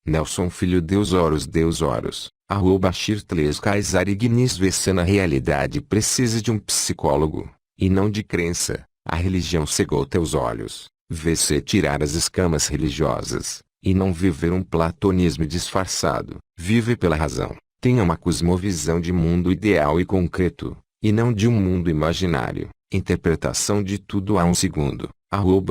Nelson Filho Deus Oros. @Shirtles Kaysar Ignis Vê-se na realidade precisa de um psicólogo, e não de crença. A religião cegou teus olhos. Vê-se tirar as escamas religiosas, e não viver um platonismo disfarçado. Vive pela razão. Tenha uma cosmovisão de mundo ideal e concreto, e não de um mundo imaginário. Interpretação de tudo a um segundo.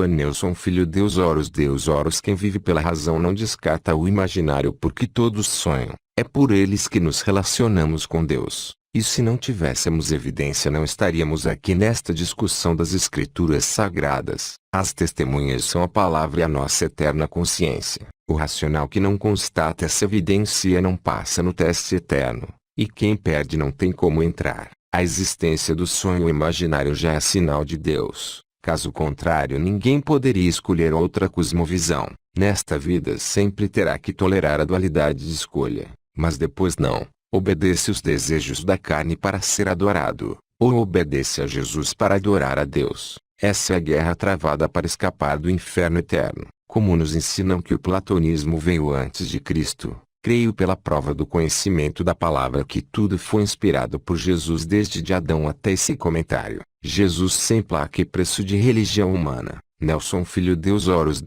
@Nelson Filho Deus Oros. Quem vive pela razão não descarta o imaginário porque todos sonham. É por eles que nos relacionamos com Deus. E se não tivéssemos evidência não estaríamos aqui nesta discussão das escrituras sagradas. As testemunhas são a palavra e a nossa eterna consciência. O racional que não constata essa evidência não passa no teste eterno. E quem perde não tem como entrar. A existência do sonho imaginário já é sinal de Deus. Caso contrário ninguém poderia escolher outra cosmovisão. Nesta vida sempre terá que tolerar a dualidade de escolha. Mas depois não. Obedece os desejos da carne para ser adorado, ou obedece a Jesus para adorar a Deus. Essa é a guerra travada para escapar do inferno eterno. Como nos ensinam que o platonismo veio antes de Cristo, creio pela prova do conhecimento da palavra que tudo foi inspirado por Jesus desde de Adão até esse comentário. Jesus sem placa e preço de religião humana. Nelson Filho Deus Oros.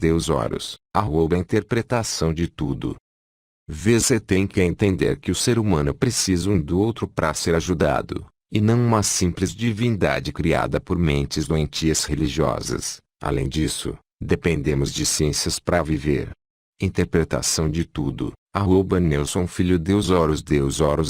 Interpretação de tudo. Você tem que entender que o ser humano precisa um do outro para ser ajudado, e não uma simples divindade criada por mentes doentias religiosas. Além disso, dependemos de ciências para viver. Interpretação de tudo. @Nelson Filho Deus Oros.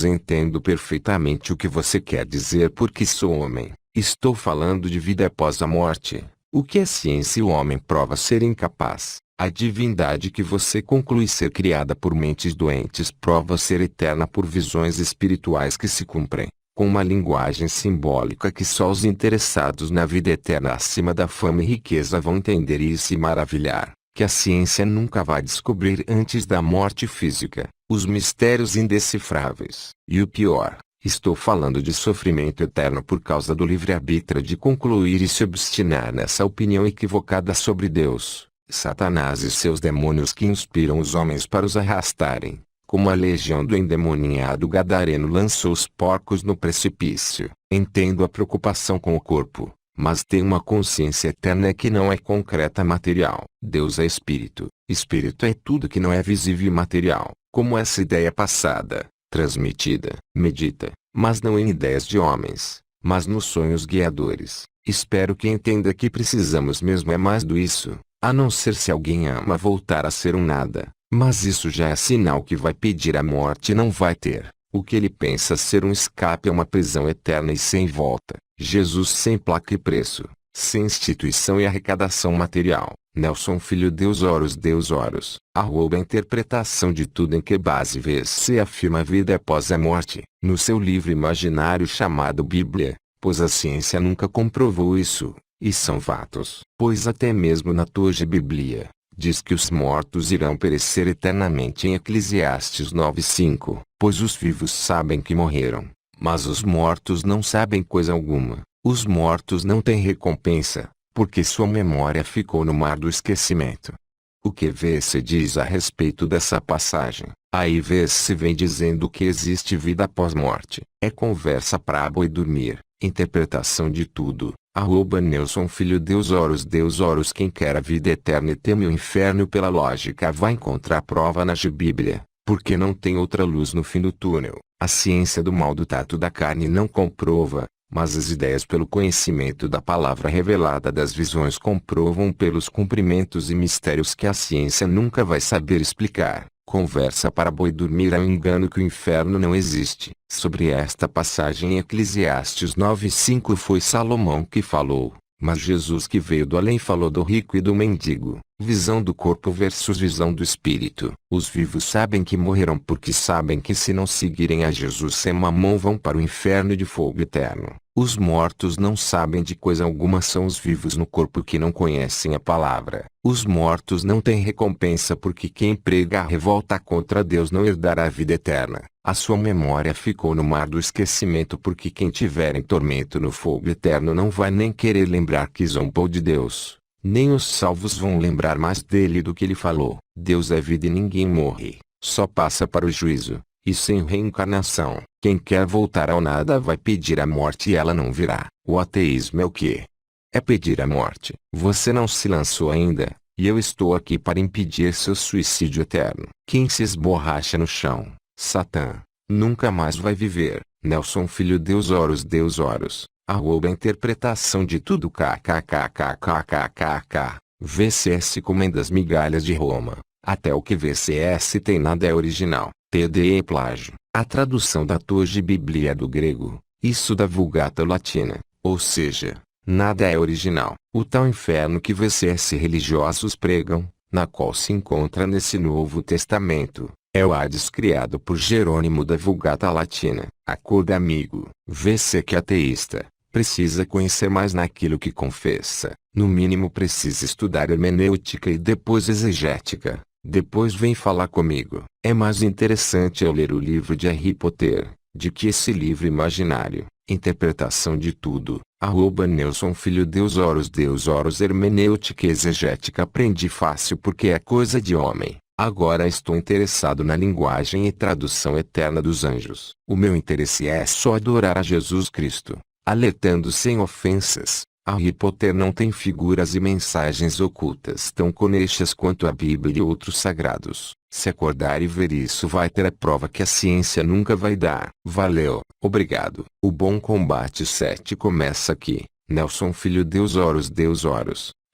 Entendo perfeitamente o que você quer dizer porque sou homem. Estou falando de vida após a morte. O que a ciência e o homem prova ser incapaz. A divindade que você conclui ser criada por mentes doentes prova ser eterna por visões espirituais que se cumprem, com uma linguagem simbólica que só os interessados na vida eterna acima da fama e riqueza vão entender e se maravilhar, que a ciência nunca vai descobrir antes da morte física, os mistérios indecifráveis. E o pior, estou falando de sofrimento eterno por causa do livre-arbítrio de concluir e se obstinar nessa opinião equivocada sobre Deus. Satanás e seus demônios que inspiram os homens para os arrastarem, como a legião do endemoniado gadareno lançou os porcos no precipício. Entendo a preocupação com o corpo, mas tem uma consciência eterna que não é concreta material. Deus é espírito. Espírito é tudo que não é visível e material, como essa ideia passada, transmitida, medita, mas não em ideias de homens, mas nos sonhos guiadores. Espero que entenda que precisamos mesmo é mais do isso. A não ser se alguém ama voltar a ser um nada, mas isso já é sinal que vai pedir a morte e não vai ter. O que ele pensa ser um escape é uma prisão eterna e sem volta. Jesus sem placa e preço, sem instituição e arrecadação material. Nelson Filho Deus Oros. Interpretação de tudo em que base você afirma a vida após a morte, no seu livro imaginário chamado Bíblia, pois a ciência nunca comprovou isso. E são fatos, pois até mesmo na tua Bíblia, diz que os mortos irão perecer eternamente em Eclesiastes 9:5, pois os vivos sabem que morreram, mas os mortos não sabem coisa alguma. Os mortos não têm recompensa, porque sua memória ficou no mar do esquecimento. O que você diz a respeito dessa passagem? Aí você vem dizendo que existe vida após morte. É conversa pra boi dormir. Interpretação de tudo. @Nelson Filho Deus Oros. Quem quer a vida eterna e teme o inferno pela lógica vai encontrar prova na Bíblia, porque não tem outra luz no fim do túnel. A ciência do mal do tato da carne não comprova, mas as ideias pelo conhecimento da palavra revelada das visões comprovam pelos cumprimentos e mistérios que a ciência nunca vai saber explicar. Conversa para boi dormir é um engano que o inferno não existe. Sobre esta passagem em Eclesiastes 9:5 foi Salomão que falou, mas Jesus que veio do além falou do rico e do mendigo. Visão do corpo versus visão do espírito. Os vivos sabem que morrerão porque sabem que se não seguirem a Jesus sem mamão vão para o inferno de fogo eterno. Os mortos não sabem de coisa alguma, são os vivos no corpo que não conhecem a palavra. Os mortos não têm recompensa porque quem prega a revolta contra Deus não herdará a vida eterna. A sua memória ficou no mar do esquecimento porque quem tiver em tormento no fogo eterno não vai nem querer lembrar que zombou de Deus. Nem os salvos vão lembrar mais dele do que ele falou. Deus é vida e ninguém morre. só passa para o juízo, e sem reencarnação. Quem quer voltar ao nada vai pedir a morte e ela não virá. O ateísmo é o quê? É pedir a morte. Você não se lançou ainda, e eu estou aqui para impedir seu suicídio eterno. Quem se esborracha no chão, Satã, nunca mais vai viver. Nelson Filho Deus Horus. Arroba interpretação de tudo kkkkkkkk. VCS comendo as migalhas de Roma. Até o que VCS tem nada é original. TDE plágio. A tradução da Toge Bíblia do grego, isso da Vulgata latina, ou seja, nada é original. O tal inferno que VCS religiosos pregam, na qual se encontra nesse Novo Testamento, é o Hades criado por Jerônimo da Vulgata latina. Acorda amigo, VC que ateísta, precisa conhecer mais naquilo que confessa. No mínimo precisa estudar hermenêutica e depois exegética. Depois vem falar comigo. É mais interessante eu ler o livro de Harry Potter, de que esse livro imaginário. Interpretação de tudo. Arroba Nelson Filho Deus Horus hermenêutica e exegética aprendi fácil porque é coisa de homem. Agora estou interessado na linguagem e tradução eterna dos anjos. O meu interesse é só adorar a Jesus Cristo, alertando sem ofensas. Harry Potter não tem figuras e mensagens ocultas tão conexas quanto a Bíblia e outros sagrados. Se acordar e ver isso vai ter a prova que a ciência nunca vai dar. Valeu, obrigado. O bom combate 7 começa aqui. Nelson Filho Deus Horus.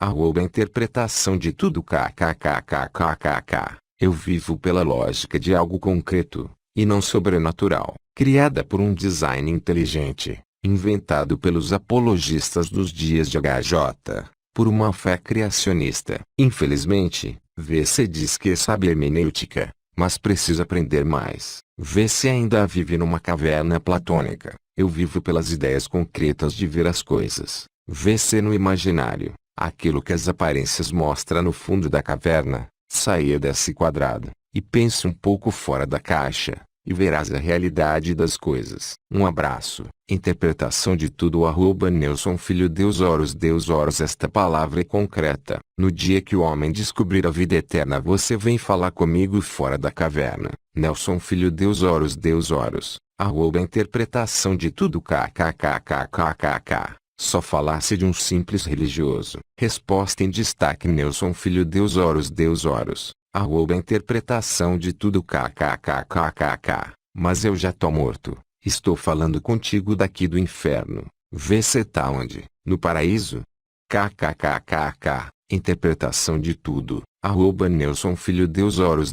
Arroba interpretação de tudo kkkkkk. Eu vivo pela lógica de algo concreto, e não sobrenatural, criada por um design inteligente, inventado pelos apologistas dos dias de HJ, por uma fé criacionista. Infelizmente, VC diz que sabe hermenêutica, mas precisa aprender mais. VC ainda vive numa caverna platônica. Eu vivo pelas ideias concretas de ver as coisas. VC no imaginário. Aquilo que as aparências mostram no fundo da caverna, saia desse quadrado, e pense um pouco fora da caixa, e verás a realidade das coisas. Um abraço. Interpretação de tudo. Arroba Nelson Filho Deus Horus. Esta palavra é concreta. No dia que o homem descobrir a vida eterna você vem falar comigo fora da caverna. Nelson Filho Deus Horus. Arroba interpretação de tudo kkkkkk. Só falasse de um simples religioso. Resposta em destaque. Nelson Filho Deus Horus. Arroba interpretação de tudo kkkkkk. Mas eu já tô morto. Estou falando contigo daqui do inferno. VC tá onde? No paraíso? Kkkkkk. Interpretação de tudo. Arroba Nelson Filho Deus Horus.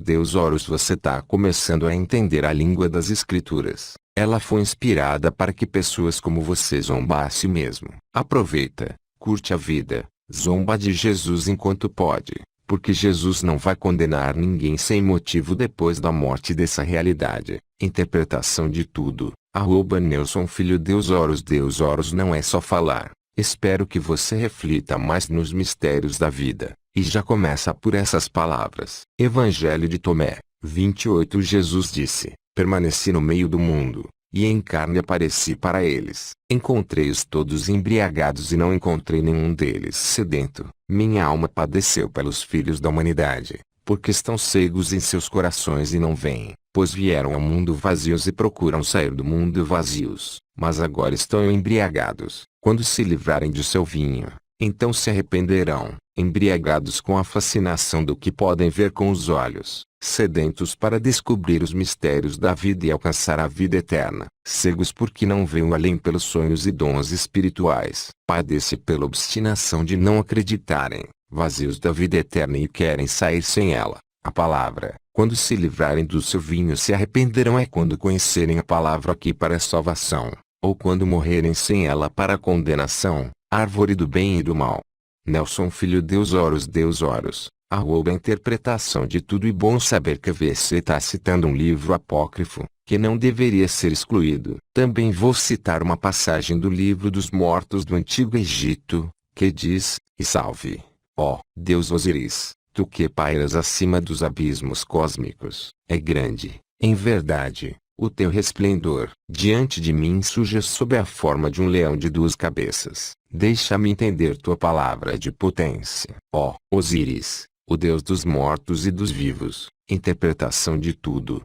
Você tá começando a entender a língua das escrituras. Ela foi inspirada para que pessoas como você zombem a si mesmo. Aproveita, curte a vida, zomba de Jesus enquanto pode, porque Jesus não vai condenar ninguém sem motivo depois da morte dessa realidade. Interpretação de tudo. Arroba Nelson Filho Deus Horus não é só falar. Espero que você reflita mais nos mistérios da vida. E já começa por essas palavras. Evangelho de Tomé, 28. Jesus disse: permaneci no meio do mundo, e em carne apareci para eles. Encontrei-os todos embriagados e não encontrei nenhum deles sedento. Minha alma padeceu pelos filhos da humanidade, porque estão cegos em seus corações e não veem, pois vieram ao mundo vazios e procuram sair do mundo vazios, mas agora estão embriagados. Quando se livrarem de seu vinho, então se arrependerão, embriagados com a fascinação do que podem ver com os olhos, sedentos para descobrir os mistérios da vida e alcançar a vida eterna, cegos porque não veem além pelos sonhos e dons espirituais, padecem pela obstinação de não acreditarem, vazios da vida eterna e querem sair sem ela. A palavra, quando se livrarem do seu vinho se arrependerão é quando conhecerem a palavra aqui para a salvação, ou quando morrerem sem ela para a condenação, árvore do bem e do mal. Nelson Filho Deus Horus. Arroba interpretação de tudo. E bom saber que você está citando um livro apócrifo, que não deveria ser excluído. Também vou citar uma passagem do livro dos mortos do Antigo Egito, que diz: e salve, ó Deus Osíris, tu que pairas acima dos abismos cósmicos, é grande, em verdade, o teu resplendor. Diante de mim surge sob a forma de um leão de duas cabeças. Deixa-me entender tua palavra de potência. Ó Osíris, o Deus dos mortos e dos vivos. Interpretação de tudo.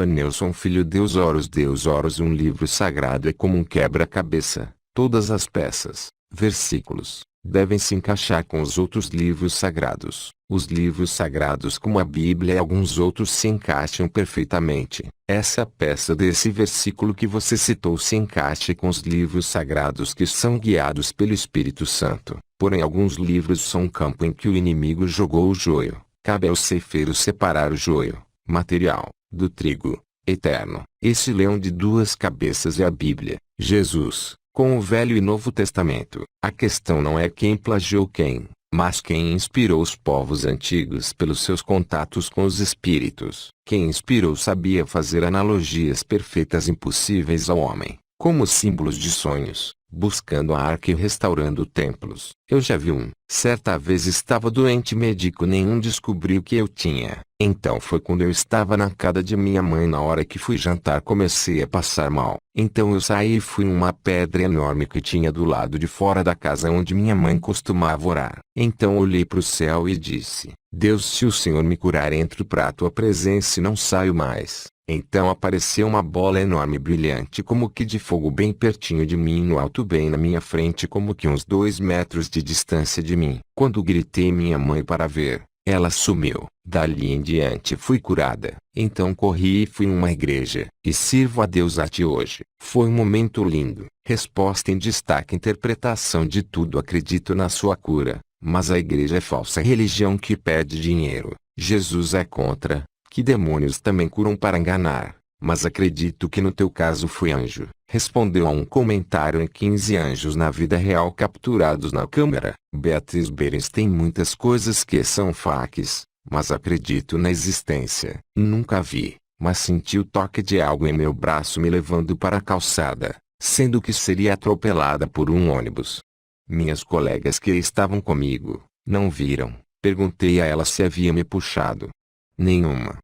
@Nelson Filho. Deus Horus. Um livro sagrado é como um quebra-cabeça. Todas as peças, versículos, devem se encaixar com os outros livros sagrados. Os livros sagrados como a Bíblia e alguns outros se encaixam perfeitamente. Essa peça desse versículo que você citou se encaixa com os livros sagrados que são guiados pelo Espírito Santo. Porém alguns livros são um campo em que o inimigo jogou o joio. Cabe ao ceifeiro separar o joio, material, do trigo, eterno. Esse leão de duas cabeças é a Bíblia, Jesus, com o Velho e Novo Testamento. A questão não é quem plagiou quem, mas quem inspirou os povos antigos pelos seus contatos com os espíritos. Quem inspirou sabia fazer analogias perfeitas impossíveis ao homem, como símbolos de sonhos, buscando a arca e restaurando templos. Eu já vi um. Certa vez estava doente e médico nenhum descobriu que eu tinha. Então foi quando eu estava na casa de minha mãe. Na hora que fui jantar comecei a passar mal. Então eu saí e fui uma pedra enorme que tinha do lado de fora da casa onde minha mãe costumava orar. Então olhei para o céu e disse: Deus, se o Senhor me curar, entro para a tua presença e não saio mais. Então apareceu uma bola enorme brilhante como que de fogo bem pertinho de mim, no alto bem na minha frente, como que uns 2 metros de distância de mim. Quando gritei minha mãe para ver, ela sumiu. Dali em diante fui curada. Então corri e fui em uma igreja, e sirvo a Deus até hoje. Foi um momento lindo. Resposta em destaque. Interpretação de tudo. Acredito na sua cura, mas a igreja é falsa religião que pede dinheiro. Jesus é contra. Que demônios também curam para enganar, mas acredito que no teu caso foi anjo. Respondeu a um comentário em 15 anjos na vida real capturados na câmara. Beatriz Berens. Tem muitas coisas que são fakes, mas acredito na existência. Nunca vi, mas senti o toque de algo em meu braço me levando para a calçada, sendo que seria atropelada por um ônibus. Minhas colegas que estavam comigo, não viram. Perguntei a elas se havia me puxado. Nenhuma.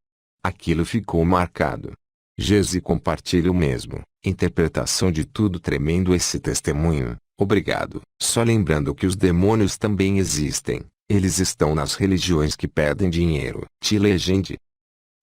Aquilo ficou marcado. Gesi compartilha o mesmo. Interpretação de tudo. Tremendo esse testemunho. Obrigado. Só lembrando que os demônios também existem. Eles estão nas religiões que pedem dinheiro. Te legende.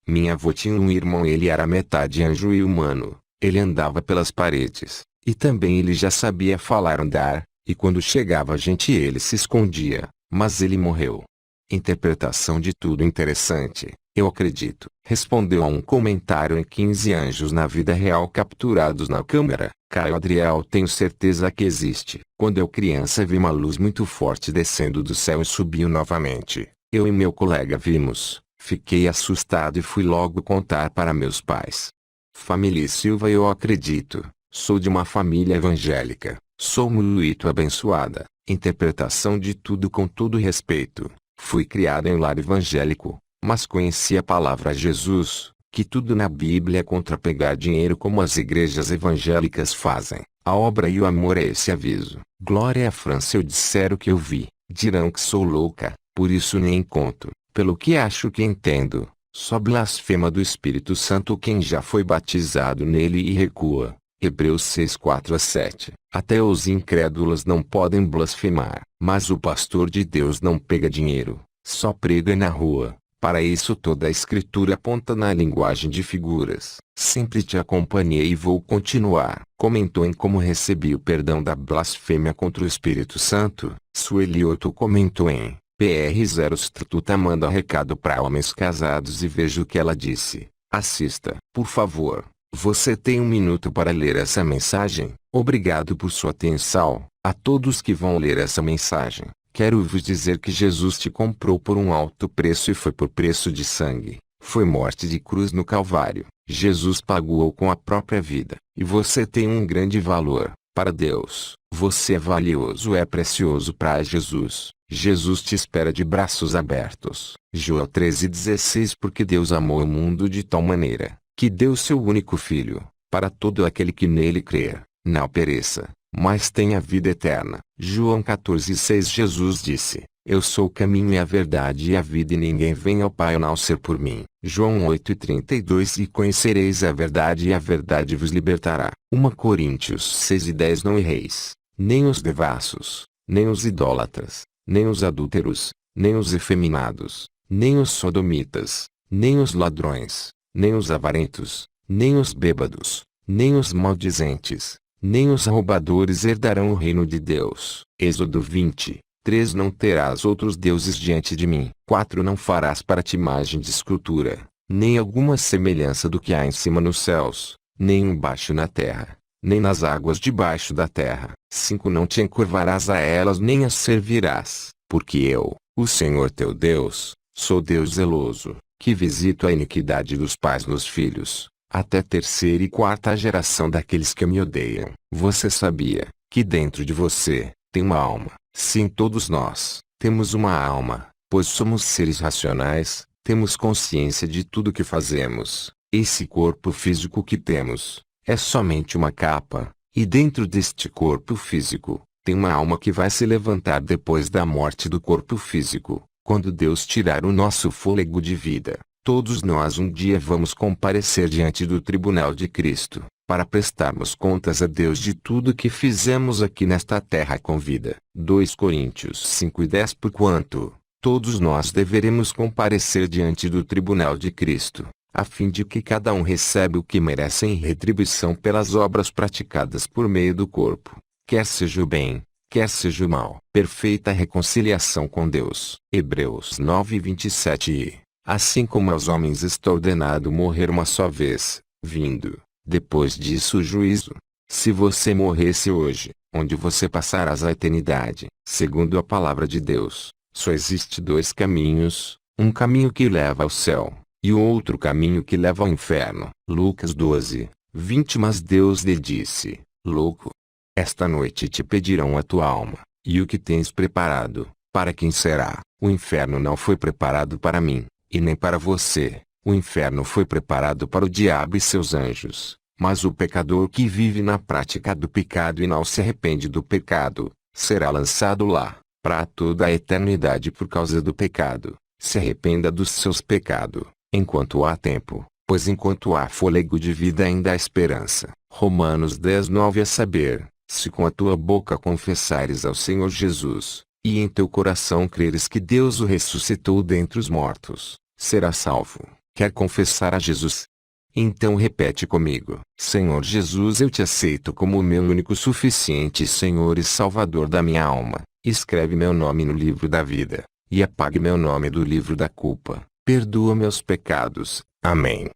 Minha avó tinha um irmão. Ele era metade anjo e humano. Ele andava pelas paredes. E também ele já sabia falar andar. E quando chegava a gente ele se escondia. Mas ele morreu. Interpretação de tudo. Interessante. Eu acredito. Respondeu a um comentário em 15 anjos na vida real capturados na câmara. Caio Adriel. Tenho certeza que existe. Quando eu criança vi uma luz muito forte descendo do céu e subiu novamente. Eu e meu colega vimos. Fiquei assustado e fui logo contar para meus pais. Família Silva. Eu acredito. Sou de uma família evangélica. Sou muito abençoada. Interpretação de tudo. Com todo respeito. Fui criada em lar evangélico, mas conheci a palavra Jesus, que tudo na Bíblia é contra pegar dinheiro como as igrejas evangélicas fazem. A obra e o amor é esse aviso. Glória a Fran. Se eu disser o que eu vi, dirão que sou louca, por isso nem conto. Pelo que acho que entendo, só blasfema do Espírito Santo quem já foi batizado nele e recua. Hebreus 6:4-7. Até os incrédulos não podem blasfemar. Mas o pastor de Deus não pega dinheiro, só prega na rua. Para isso toda a escritura aponta na linguagem de figuras. Sempre te acompanhei e vou continuar. Comentou em como recebi o perdão da blasfêmia contra o Espírito Santo. Suelioto comentou em PR0. Struta manda recado para homens casados e veja o que ela disse. Assista. Por favor. Você tem 1 minuto para ler essa mensagem. Obrigado por sua atenção. A todos que vão ler essa mensagem, quero vos dizer que Jesus te comprou por um alto preço e foi por preço de sangue. Foi morte de cruz no Calvário. Jesus pagou com a própria vida. E você tem um grande valor para Deus. Você é valioso, é precioso para Jesus. Jesus te espera de braços abertos. João 13:16. Porque Deus amou o mundo de tal maneira que deu seu único filho, para todo aquele que nele crer, não pereça, mas tenha vida eterna. João 14:6. Jesus disse: Eu sou o caminho e a verdade e a vida, e ninguém vem ao Pai a não ser por mim. João 8:32. E conhecereis a verdade e a verdade vos libertará. 1 Coríntios 6:10. Não erreis, nem os devassos, nem os idólatras, nem os adúlteros, nem os efeminados, nem os sodomitas, nem os ladrões, nem os avarentos, nem os bêbados, nem os maldizentes, nem os roubadores herdarão o reino de Deus. Êxodo 20:3. Não terás outros deuses diante de mim. 4. Não farás para ti imagem de escultura, nem alguma semelhança do que há em cima nos céus, nem embaixo na terra, nem nas águas debaixo da terra. 5. Não te encurvarás a elas nem as servirás, porque eu, o Senhor teu Deus, sou Deus zeloso, que visito a iniquidade dos pais nos filhos, até terceira e quarta geração daqueles que me odeiam. Você sabia que dentro de você tem uma alma? Sim, todos nós temos uma alma, pois somos seres racionais, temos consciência de tudo que fazemos. Esse corpo físico que temos é somente uma capa, e dentro deste corpo físico tem uma alma que vai se levantar depois da morte do corpo físico. Quando Deus tirar o nosso fôlego de vida, todos nós um dia vamos comparecer diante do tribunal de Cristo, para prestarmos contas a Deus de tudo que fizemos aqui nesta terra com vida. 2 Coríntios 5:10. Porquanto todos nós deveremos comparecer diante do tribunal de Cristo, a fim de que cada um receba o que merece em retribuição pelas obras praticadas por meio do corpo, quer seja o bem, quer seja o mal. Perfeita reconciliação com Deus. Hebreus 9:27. Assim como aos homens está ordenado morrer uma só vez, vindo, depois disso o juízo. Se você morresse hoje, onde você passarás a eternidade? Segundo a palavra de Deus, só existe dois caminhos, um caminho que leva ao céu, e o outro caminho que leva ao inferno. Lucas 12:20. Mas Deus lhe disse: louco, esta noite te pedirão a tua alma, e o que tens preparado, para quem será? O inferno não foi preparado para mim, e nem para você. O inferno foi preparado para o diabo e seus anjos. Mas o pecador que vive na prática do pecado e não se arrepende do pecado, será lançado lá, para toda a eternidade por causa do pecado. Se arrependa dos seus pecados, enquanto há tempo, pois enquanto há fôlego de vida ainda há esperança. Romanos 10:9. A saber, se com a tua boca confessares ao Senhor Jesus, e em teu coração creres que Deus o ressuscitou dentre os mortos, serás salvo. Quer confessar a Jesus? Então repete comigo: Senhor Jesus, eu te aceito como o meu único suficiente Senhor e Salvador da minha alma. Escreve meu nome no livro da vida, e apague meu nome do livro da culpa. Perdoa meus pecados. Amém.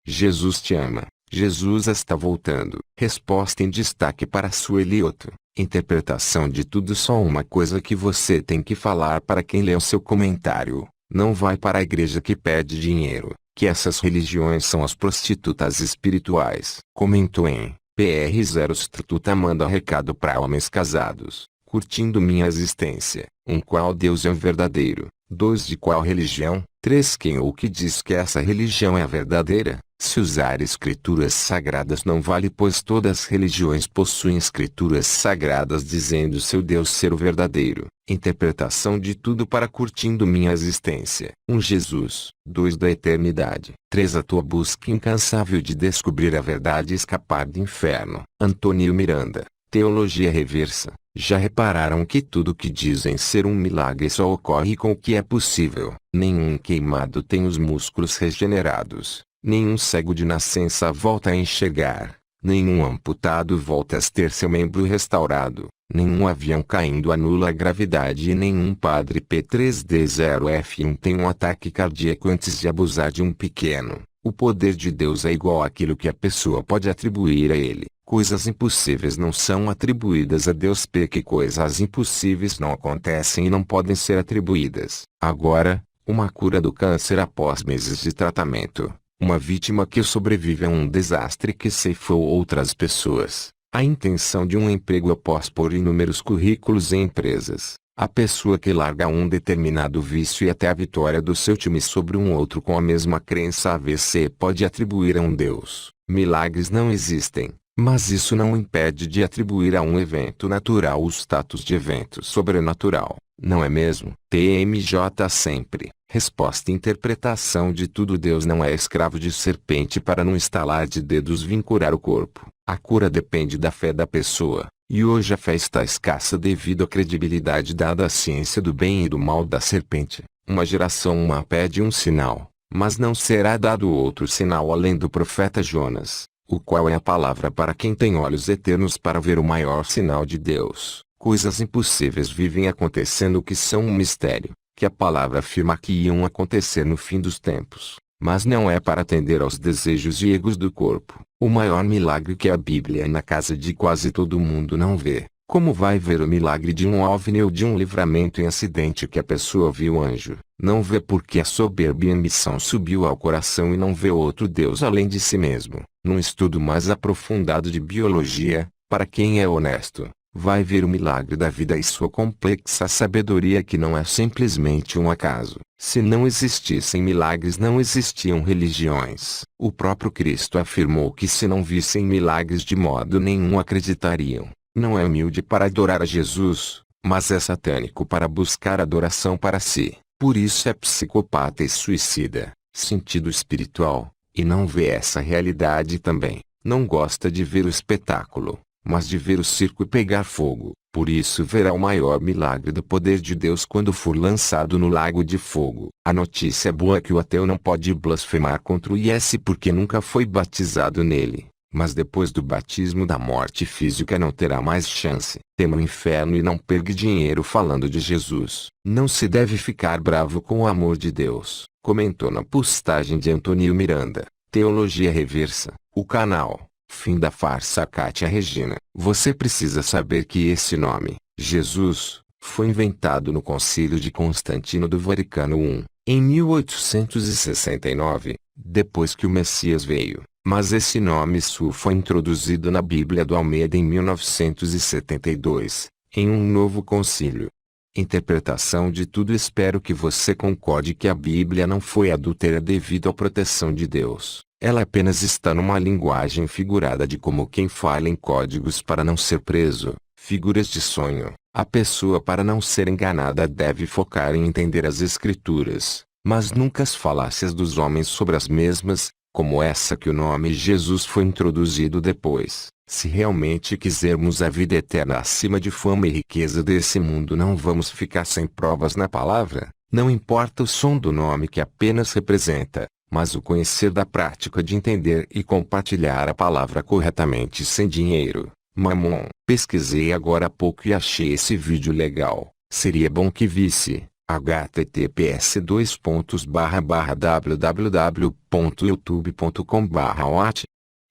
Jesus te ama. Jesus está voltando. Resposta em destaque para Suelioto. Interpretação de tudo. Só uma coisa que você tem que falar para quem lê o seu comentário: não vai para a igreja que pede dinheiro, que essas religiões são as prostitutas espirituais. Comentou em PR0. Prostituta manda recado para homens casados, curtindo minha existência. 1. Qual Deus é o verdadeiro? 2. De qual religião? 3. Quem ou que diz que essa religião é a verdadeira? Se usar escrituras sagradas não vale, pois todas as religiões possuem escrituras sagradas dizendo seu Deus ser o verdadeiro. Interpretação de tudo para curtindo minha existência. 1. Jesus. 2. Da eternidade. 3. A tua busca incansável de descobrir a verdade e escapar do inferno. Antônio Miranda. Teologia reversa. Já repararam que tudo que dizem ser um milagre só ocorre com o que é possível? Nenhum queimado tem os músculos regenerados. Nenhum cego de nascença volta a enxergar. Nenhum amputado volta a ter seu membro restaurado. Nenhum avião caindo anula a gravidade e nenhum padre P3D0F1 tem um ataque cardíaco antes de abusar de um pequeno. O poder de Deus é igual àquilo que a pessoa pode atribuir a ele. Coisas impossíveis não são atribuídas a Deus, porque coisas impossíveis não acontecem e não podem ser atribuídas. Agora, uma cura do câncer após meses de tratamento. Uma vítima que sobrevive a um desastre que ceifou outras pessoas. A intenção de um emprego após pôr inúmeros currículos em empresas. A pessoa que larga um determinado vício e até a vitória do seu time sobre um outro com a mesma crença AVC pode atribuir a um Deus. Milagres não existem, mas isso não impede de atribuir a um evento natural o status de evento sobrenatural, não é mesmo? TMJ sempre. Resposta: interpretação de tudo. Deus não é escravo de serpente para num estalar de dedos vir curar o corpo. A cura depende da fé da pessoa, E hoje a fé está escassa devido à credibilidade dada à ciência do bem e do mal da serpente. Uma geração uma pede um sinal, mas não será dado outro sinal além do profeta Jonas, o qual é a palavra para quem tem olhos eternos para ver o maior sinal de Deus. Coisas impossíveis vivem acontecendo que são um mistério, que a palavra afirma que iam acontecer no fim dos tempos, mas não é para atender aos desejos e egos do corpo. O maior milagre que a Bíblia na casa de quase todo mundo não vê. Como vai ver o milagre de um OVNI ou de um livramento em acidente que a pessoa viu anjo? Não vê porque a soberba e a ambição subiu ao coração e não vê outro Deus além de si mesmo. Num estudo mais aprofundado de biologia, para quem é honesto, vai ver o milagre da vida e sua complexa sabedoria que não é simplesmente um acaso. Se não existissem milagres não existiam religiões. O próprio Cristo afirmou que se não vissem milagres de modo nenhum acreditariam. Não é humilde para adorar a Jesus, mas é satânico para buscar adoração para si. Por isso é psicopata e suicida, sentido espiritual, e não vê essa realidade também. Não gosta de ver o espetáculo, mas de ver o circo pegar fogo. Por isso verá o maior milagre do poder de Deus quando for lançado no lago de fogo. A notícia boa é que o ateu não pode blasfemar contra o IS porque nunca foi batizado nele. Mas depois do batismo da morte física não terá mais chance. Tema o inferno e não perca dinheiro falando de Jesus. Não se deve ficar bravo com o amor de Deus, comentou na postagem de Antônio Miranda. Teologia Reversa, o canal. Fim da farsa. Kátia Regina. Você precisa saber que esse nome, Jesus, foi inventado no Concílio de Constantino do Vaticano I, em 1869, depois que o Messias veio. Mas esse nome foi introduzido na Bíblia do Almeida em 1972, em um novo concílio. Interpretação de tudo. Espero que você concorde que a Bíblia não foi adultera devido à proteção de Deus. Ela apenas está numa linguagem figurada de como quem fala em códigos para não ser preso, figuras de sonho. A pessoa para não ser enganada deve focar em entender as Escrituras, mas nunca as falácias dos homens sobre as mesmas, como essa que o nome Jesus foi introduzido depois. Se realmente quisermos a vida eterna acima de fama e riqueza desse mundo, não vamos ficar sem provas na palavra. Não importa o som do nome que apenas representa, mas o conhecer da prática de entender e compartilhar a palavra corretamente sem dinheiro, mamon. Pesquisei agora há pouco e achei esse vídeo legal. Seria bom que visse. https://www.youtube.com/what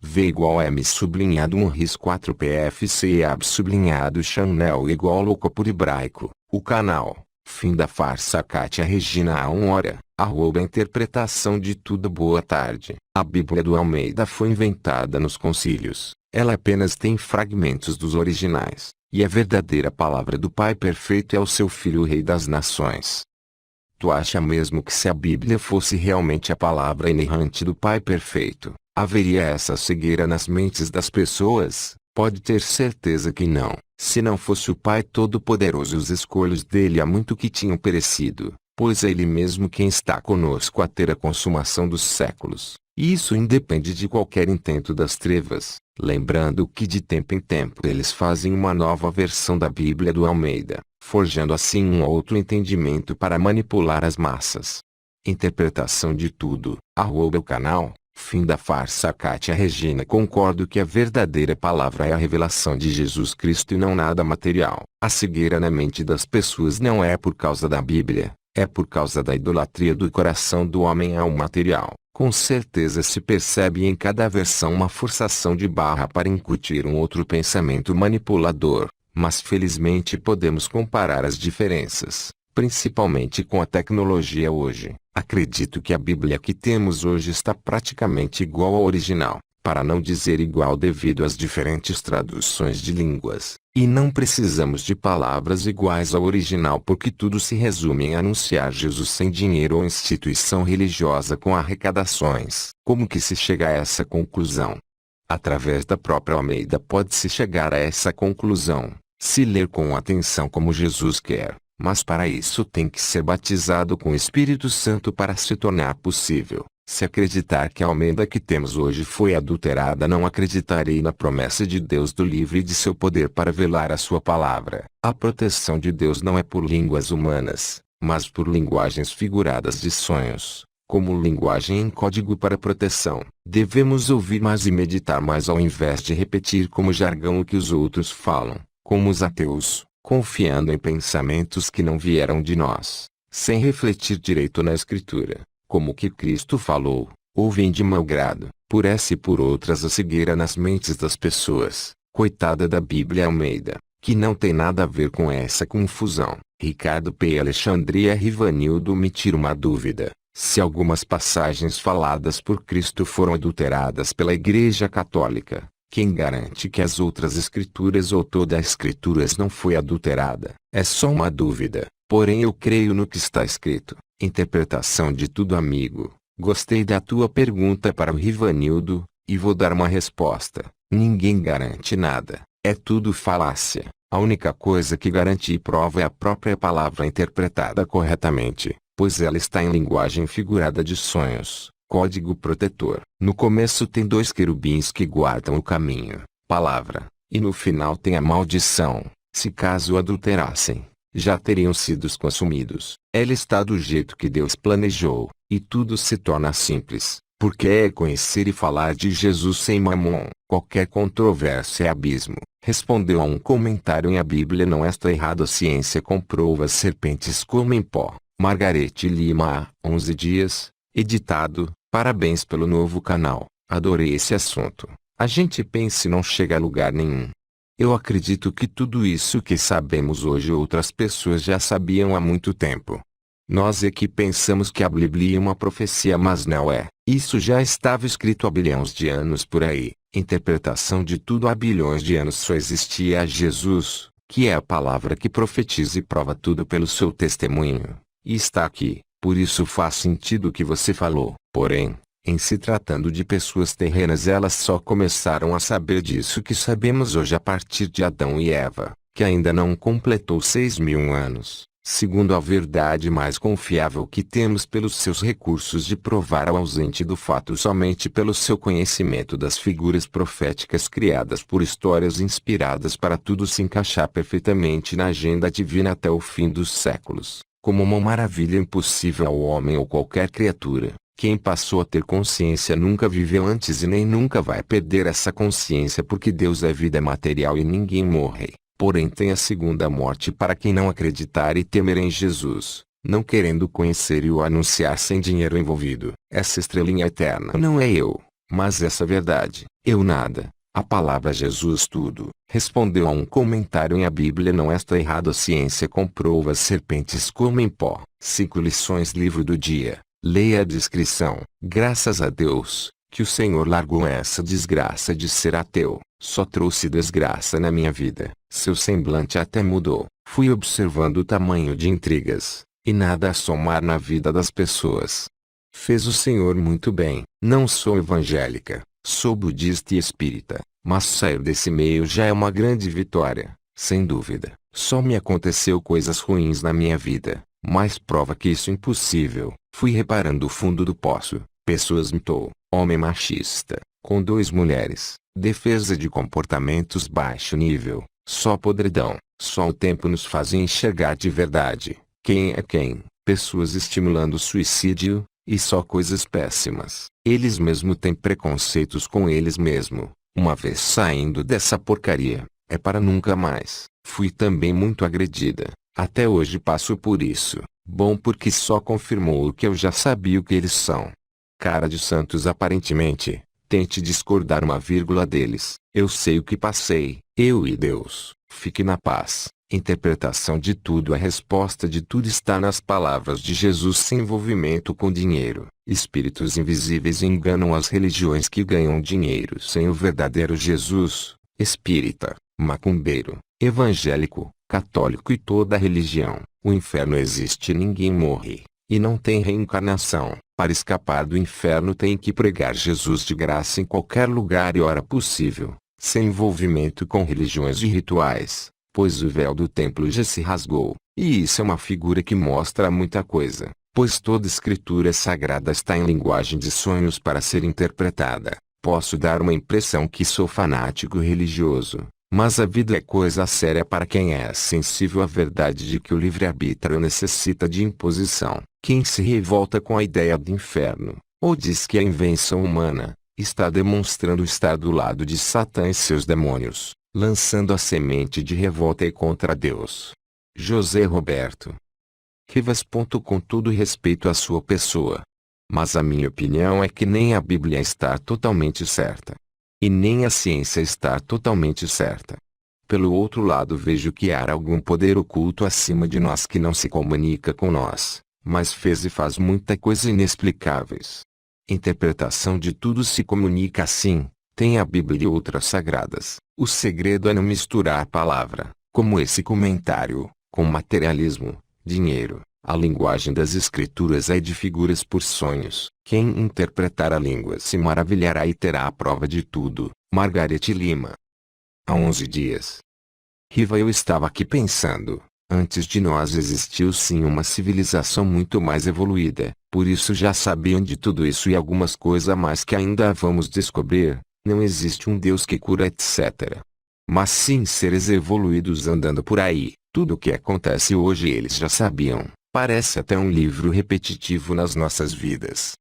V igual M sublinhado 1 RIS 4 PFC AB sublinhado Chanel igual louco por hebraico. O canal. Fim da farsa. Kátia Regina. A 1 hora. Interpretação de tudo. Boa tarde. A Bíblia do Almeida foi inventada nos concílios. Ela apenas tem fragmentos dos originais, e a verdadeira palavra do Pai perfeito é o seu Filho, o Rei das Nações. Tu acha mesmo que se a Bíblia fosse realmente a palavra inerrante do Pai perfeito, haveria essa cegueira nas mentes das pessoas? Pode ter certeza que não. Se não fosse o Pai Todo-Poderoso, os escolhos dele há muito que tinham perecido, pois é ele mesmo quem está conosco até a consumação dos séculos. E isso independe de qualquer intento das trevas. Lembrando que de tempo em tempo eles fazem uma nova versão da Bíblia do Almeida, forjando assim um outro entendimento para manipular as massas. Interpretação de tudo. O canal. Fim da farsa. Kátia Regina. Concordo que a verdadeira palavra é a revelação de Jesus Cristo e não nada material. A cegueira na mente das pessoas não é por causa da Bíblia, é por causa da idolatria do coração do homem ao material. Com certeza se percebe em cada versão uma forçação de barra para incutir um outro pensamento manipulador, mas felizmente podemos comparar as diferenças, principalmente com a tecnologia hoje. Acredito que a Bíblia que temos hoje está praticamente igual ao original, para não dizer igual devido às diferentes traduções de línguas. E não precisamos de palavras iguais ao original porque tudo se resume em anunciar Jesus sem dinheiro ou instituição religiosa com arrecadações. Como que se chega a essa conclusão? Através da própria Almeida pode-se chegar a essa conclusão, se ler com atenção como Jesus quer, mas para isso tem que ser batizado com o Espírito Santo para se tornar possível. Se acreditar que a Almeida que temos hoje foi adulterada, não acreditarei na promessa de Deus do livro e de seu poder para velar a sua palavra. A proteção de Deus não é por línguas humanas, mas por linguagens figuradas de sonhos, como linguagem em código para proteção. Devemos ouvir mais e meditar mais ao invés de repetir como jargão o que os outros falam, como os ateus, confiando em pensamentos que não vieram de nós, sem refletir direito na Escritura, como que Cristo falou: ouvem de mau grado, por essa e por outras a cegueira nas mentes das pessoas. Coitada da Bíblia Almeida, que não tem nada a ver com essa confusão. Ricardo P. Alexandria Rivanildo me tira uma dúvida. Se algumas passagens faladas por Cristo foram adulteradas pela Igreja Católica, quem garante que as outras escrituras ou toda a escrituras não foi adulterada? É só uma dúvida, porém eu creio no que está escrito. Interpretação de tudo, amigo. Gostei da tua pergunta para o Rivanildo, e vou dar uma resposta. Ninguém garante nada. É tudo falácia. A única coisa que garante e prova é a própria palavra interpretada corretamente, pois ela está em linguagem figurada de sonhos, código protetor. No começo tem 2 querubins que guardam o caminho, palavra, e no final tem a maldição. Se caso adulterassem, já teriam sido consumidos. Ela está do jeito que Deus planejou, e tudo se torna simples, porque é conhecer e falar de Jesus sem mamon. Qualquer controvérsia é abismo. Respondeu a um comentário em A Bíblia Não Está Errado, a ciência comprova serpentes comem pó. Margarete Lima, 11 dias, editado. Parabéns pelo novo canal, adorei esse assunto. A gente pensa e não chega a lugar nenhum. Eu acredito que tudo isso que sabemos hoje outras pessoas já sabiam há muito tempo. Nós é que pensamos que a Bíblia é uma profecia, mas não é. Isso já estava escrito há bilhões de anos por aí. Interpretação de tudo: há bilhões de anos só existia Jesus, que é a palavra que profetiza e prova tudo pelo seu testemunho. E está aqui, por isso faz sentido o que você falou. Porém, em se tratando de pessoas terrenas, elas só começaram a saber disso que sabemos hoje a partir de Adão e Eva, que ainda não completou 6.000 anos. Segundo a verdade mais confiável que temos pelos seus recursos de provar ao ausente do fato somente pelo seu conhecimento das figuras proféticas criadas por histórias inspiradas para tudo se encaixar perfeitamente na agenda divina até o fim dos séculos, como uma maravilha impossível ao homem ou qualquer criatura. Quem passou a ter consciência nunca viveu antes e nem nunca vai perder essa consciência, porque Deus é vida material e ninguém morre. Porém tem a segunda morte para quem não acreditar e temer em Jesus, não querendo conhecer e o anunciar sem dinheiro envolvido. Essa estrelinha eterna não é eu, mas essa verdade, eu nada, a palavra Jesus tudo. Respondeu a um comentário em A Bíblia Não Está Errado, a ciência comprova serpentes comem pó. 5 lições, livro do dia. Leia a descrição. Graças a Deus, que o Senhor largou essa desgraça de ser ateu. Só trouxe desgraça na minha vida. Seu semblante até mudou. Fui observando o tamanho de intrigas, e nada a somar na vida das pessoas. Fez o Senhor muito bem. Não sou evangélica, sou budista e espírita, mas sair desse meio já é uma grande vitória, sem dúvida. Só me aconteceu coisas ruins na minha vida, mas prova que isso é impossível. Fui reparando o fundo do poço. Pessoas mitou, homem machista, com 2 mulheres, defesa de comportamentos baixo nível, só podridão, só o tempo nos faz enxergar de verdade quem é quem, pessoas estimulando o suicídio, e só coisas péssimas. Eles mesmo têm preconceitos com eles mesmo. Uma vez saindo dessa porcaria, é para nunca mais. Fui também muito agredida, até hoje passo por isso. Bom, porque só confirmou o que eu já sabia o que eles são. Cara de santos aparentemente. Tente discordar uma vírgula deles. Eu sei o que passei, eu e Deus. Fique na paz. Interpretação de tudo: a resposta de tudo está nas palavras de Jesus, sem envolvimento com dinheiro. Espíritos invisíveis enganam as religiões que ganham dinheiro sem o verdadeiro Jesus. Espírita, macumbeiro, evangélico, católico e toda religião. O inferno existe e ninguém morre. E não tem reencarnação. Para escapar do inferno tem que pregar Jesus de graça em qualquer lugar e hora possível, sem envolvimento com religiões e rituais, pois o véu do templo já se rasgou. E isso é uma figura que mostra muita coisa. pois toda escritura sagrada está em linguagem de sonhos para ser interpretada. Posso dar uma impressão que sou fanático religioso, mas a vida é coisa séria para quem é sensível à verdade de que o livre-arbítrio necessita de imposição. Quem se revolta com a ideia do inferno, ou diz que é invenção humana, está demonstrando estar do lado de Satã e seus demônios, lançando a semente de revolta e contra Deus. José Roberto Rivas. Com todo respeito à sua pessoa, mas a minha opinião é que nem a Bíblia está totalmente certa. E nem a ciência está totalmente certa. Pelo outro lado, vejo que há algum poder oculto acima de nós que não se comunica com nós, mas fez e faz muita coisa inexplicáveis. Interpretação de tudo se comunica assim, tem a Bíblia e outras sagradas. O segredo é não misturar palavra, como esse comentário, com materialismo, dinheiro. A linguagem das escrituras é de figuras por sonhos. Quem interpretar a língua se maravilhará e terá a prova de tudo. Margarete Lima. Há 11 dias. Riva, eu estava aqui pensando. Antes de nós existiu sim uma civilização muito mais evoluída. Por isso já sabiam de tudo isso e algumas coisas a mais que ainda vamos descobrir. Não existe um Deus que cura, etc. Mas sim seres evoluídos andando por aí. Tudo o que acontece hoje eles já sabiam. Parece até um livro repetitivo nas nossas vidas.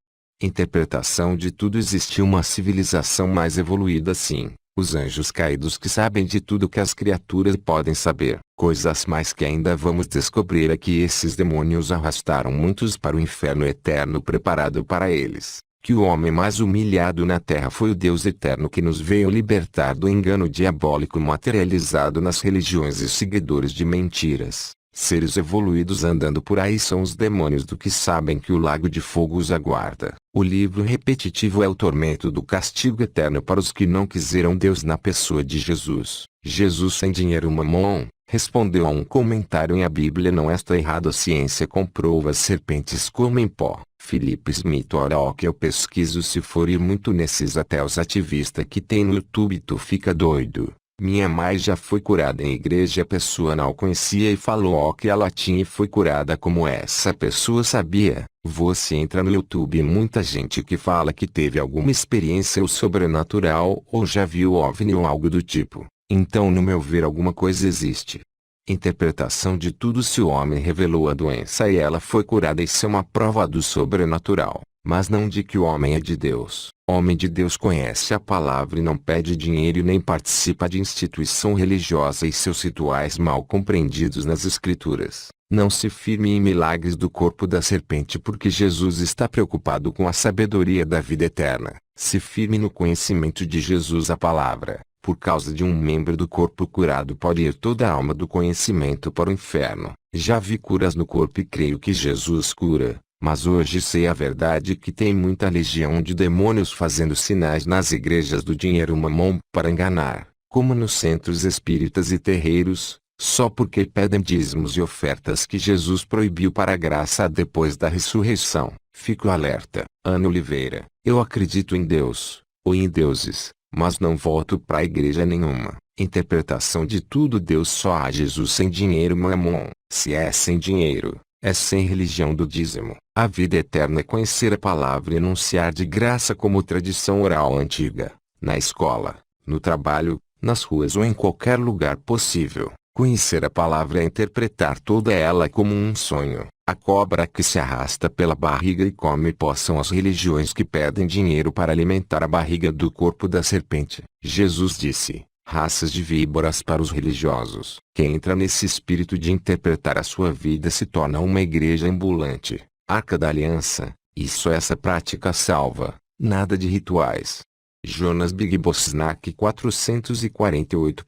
Interpretação de tudo. Existiu uma civilização mais evoluída sim. Os anjos caídos que sabem de tudo que as criaturas podem saber. Coisas mais que ainda vamos descobrir é que esses demônios arrastaram muitos para o inferno eterno preparado para eles. Que o homem mais humilhado na terra foi o Deus eterno que nos veio libertar do engano diabólico materializado nas religiões e seguidores de mentiras. Seres evoluídos andando por aí são os demônios do que sabem que o lago de fogo os aguarda. O livro repetitivo é o tormento do castigo eterno para os que não quiseram Deus na pessoa de Jesus. Jesus sem dinheiro mamon, respondeu a um comentário em a Bíblia não está errado, a ciência comprova as serpentes comem pó. Felipe Smith. Ora, ó, que eu pesquiso, se for ir muito nesses até os ativistas que tem no YouTube tu fica doido. Minha mãe já foi curada em igreja, a pessoa não conhecia e falou ó que ela tinha e foi curada como essa pessoa sabia. Você entra no YouTube e muita gente que fala que teve alguma experiência ou sobrenatural ou já viu OVNI ou algo do tipo. Então no meu ver alguma coisa existe. Interpretação de tudo. Se o homem revelou a doença e ela foi curada, isso é uma prova do sobrenatural, mas não de que o homem é de Deus. Homem de Deus conhece a palavra e não pede dinheiro e nem participa de instituição religiosa e seus rituais mal compreendidos nas escrituras. Não se firme em milagres do corpo da serpente porque Jesus está preocupado com a sabedoria da vida eterna. Se firme no conhecimento de Jesus, a palavra. Por causa de um membro do corpo curado pode ir toda a alma do conhecimento para o inferno. Já vi curas no corpo e creio que Jesus cura. Mas hoje sei a verdade que tem muita legião de demônios fazendo sinais nas igrejas do dinheiro mamon para enganar, como nos centros espíritas e terreiros, só porque pedem dízimos e ofertas que Jesus proibiu para a graça depois da ressurreição. Fico alerta. Ana Oliveira. Eu acredito em Deus, ou em deuses, mas não volto para a igreja nenhuma. Interpretação de tudo. Deus só há Jesus sem dinheiro mamon. Se é sem dinheiro, é sem religião do dízimo. A vida eterna é conhecer a palavra e enunciar de graça como tradição oral antiga, na escola, no trabalho, nas ruas ou em qualquer lugar possível. Conhecer a palavra é interpretar toda ela como um sonho. A cobra que se arrasta pela barriga e come pó são as religiões que pedem dinheiro para alimentar a barriga do corpo da serpente. Jesus disse: raças de víboras para os religiosos. Quem entra nesse espírito de interpretar a sua vida se torna uma igreja ambulante. Arca da Aliança. Isso essa prática salva. Nada de rituais. Jonas Big Boss Snack 448.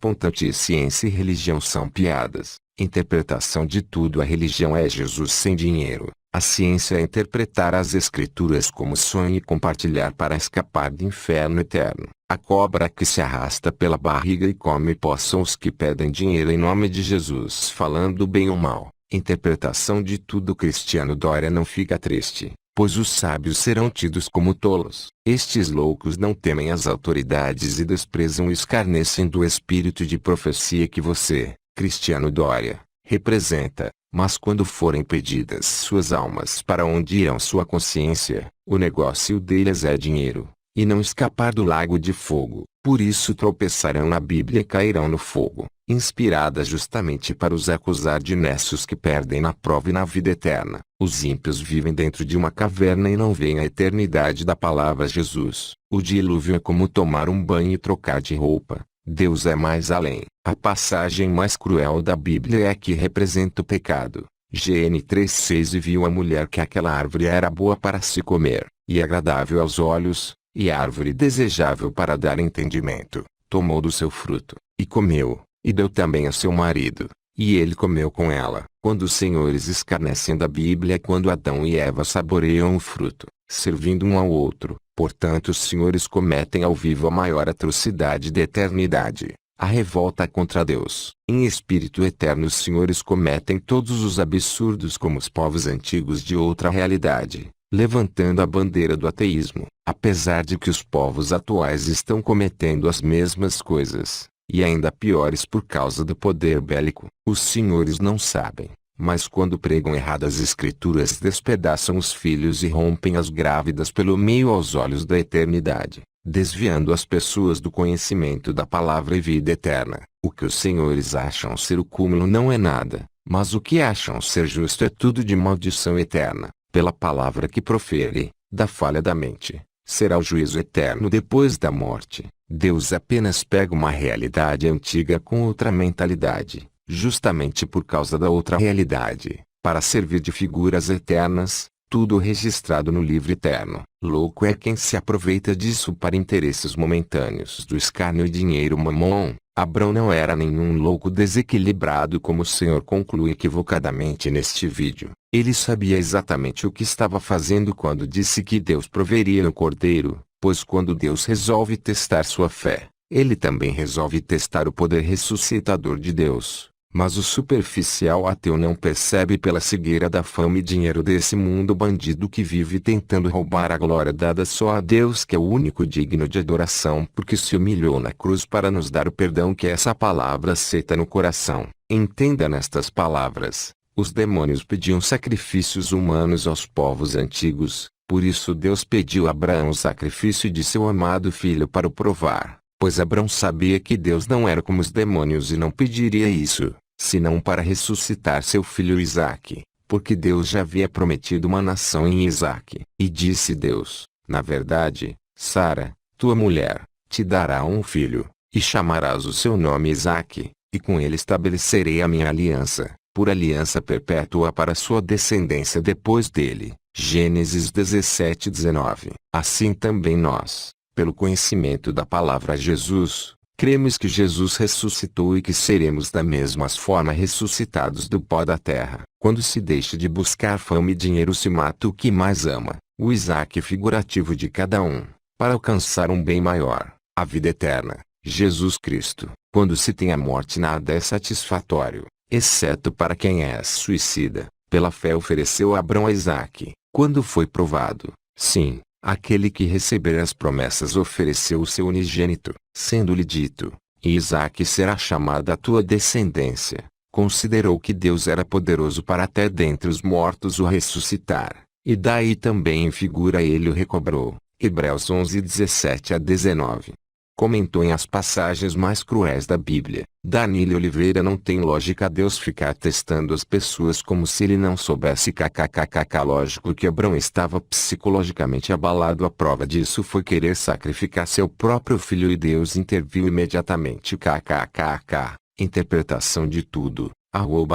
Ciência e religião são piadas. Interpretação de tudo. A religião é Jesus sem dinheiro. A ciência é interpretar as escrituras como sonho e compartilhar para escapar do inferno eterno. A cobra que se arrasta pela barriga e come pó são os que pedem dinheiro em nome de Jesus falando bem ou mal. Interpretação de tudo. Cristiano Dória não fica triste, pois os sábios serão tidos como tolos. Estes loucos não temem as autoridades e desprezam e escarnecem do espírito de profecia que você, Cristiano Dória, representa. Mas quando forem pedidas suas almas, para onde irão sua consciência? O negócio deles é dinheiro, e não escapar do lago de fogo. Por isso tropeçarão na Bíblia e cairão no fogo, inspirada justamente para os acusar de nécios que perdem na prova e na vida eterna. Os ímpios vivem dentro de uma caverna e não veem a eternidade da palavra Jesus. O dilúvio é como tomar um banho e trocar de roupa. Deus é mais além. A passagem mais cruel da Bíblia é a que representa o pecado. Gn 3:6 E viu a mulher que aquela árvore era boa para se comer, e agradável aos olhos, e árvore desejável para dar entendimento. Tomou do seu fruto, e comeu, e deu também a seu marido, e ele comeu com ela. Quando os senhores escarnecem da Bíblia é quando Adão e Eva saboreiam o fruto, servindo um ao outro. Portanto, os senhores cometem ao vivo a maior atrocidade da eternidade, a revolta contra Deus. Em espírito eterno, os senhores cometem todos os absurdos como os povos antigos de outra realidade, levantando a bandeira do ateísmo. Apesar de que os povos atuais estão cometendo as mesmas coisas, e ainda piores por causa do poder bélico, os senhores não sabem. Mas quando pregam erradas escrituras, despedaçam os filhos e rompem as grávidas pelo meio aos olhos da eternidade, desviando as pessoas do conhecimento da palavra e vida eterna. O que os senhores acham ser o cúmulo não é nada, mas o que acham ser justo é tudo de maldição eterna. Pela palavra que profere, da falha da mente, será o juízo eterno depois da morte. Deus apenas pega uma realidade antiga com outra mentalidade, justamente por causa da outra realidade, para servir de figuras eternas, tudo registrado no livro eterno. Louco é quem se aproveita disso para interesses momentâneos do escárnio e dinheiro mamon. Abrão não era nenhum louco desequilibrado como o Senhor conclui equivocadamente neste vídeo. Ele sabia exatamente o que estava fazendo quando disse que Deus proveria no cordeiro, pois quando Deus resolve testar sua fé, ele também resolve testar o poder ressuscitador de Deus. Mas o superficial ateu não percebe pela cegueira da fama e dinheiro desse mundo bandido que vive tentando roubar a glória dada só a Deus, que é o único digno de adoração, porque se humilhou na cruz para nos dar o perdão que essa palavra aceita no coração. Entenda nestas palavras: os demônios pediam sacrifícios humanos aos povos antigos, por isso Deus pediu a Abraão o sacrifício de seu amado filho para o provar, pois Abraão sabia que Deus não era como os demônios e não pediria isso, senão para ressuscitar seu filho Isaque, porque Deus já havia prometido uma nação em Isaque. E disse Deus: na verdade, Sara, tua mulher, te dará um filho, e chamarás o seu nome Isaque, e com ele estabelecerei a minha aliança, por aliança perpétua para sua descendência depois dele. Gênesis 17:19. Assim também nós, pelo conhecimento da palavra Jesus, cremos que Jesus ressuscitou e que seremos da mesma forma ressuscitados do pó da terra. Quando se deixa de buscar fama e dinheiro, se mata o que mais ama, o Isaque figurativo de cada um, para alcançar um bem maior, a vida eterna, Jesus Cristo. Quando se tem a morte, nada é satisfatório, exceto para quem é suicida. Pela fé ofereceu Abrão a Isaque, quando foi provado. Sim, aquele que receber as promessas ofereceu o seu unigênito, sendo-lhe dito: e Isaque será chamada a tua descendência. Considerou que Deus era poderoso para até dentre os mortos o ressuscitar, e daí também em figura ele o recobrou. Hebreus 11:17-19. Comentou em as passagens mais cruéis da Bíblia. Danilo Oliveira: não tem lógica Deus ficar testando as pessoas como se ele não soubesse. Kkkk. Lógico que Abrão estava psicologicamente abalado. A prova disso foi querer sacrificar seu próprio filho e Deus interviu imediatamente. Kkkk. Interpretação de tudo.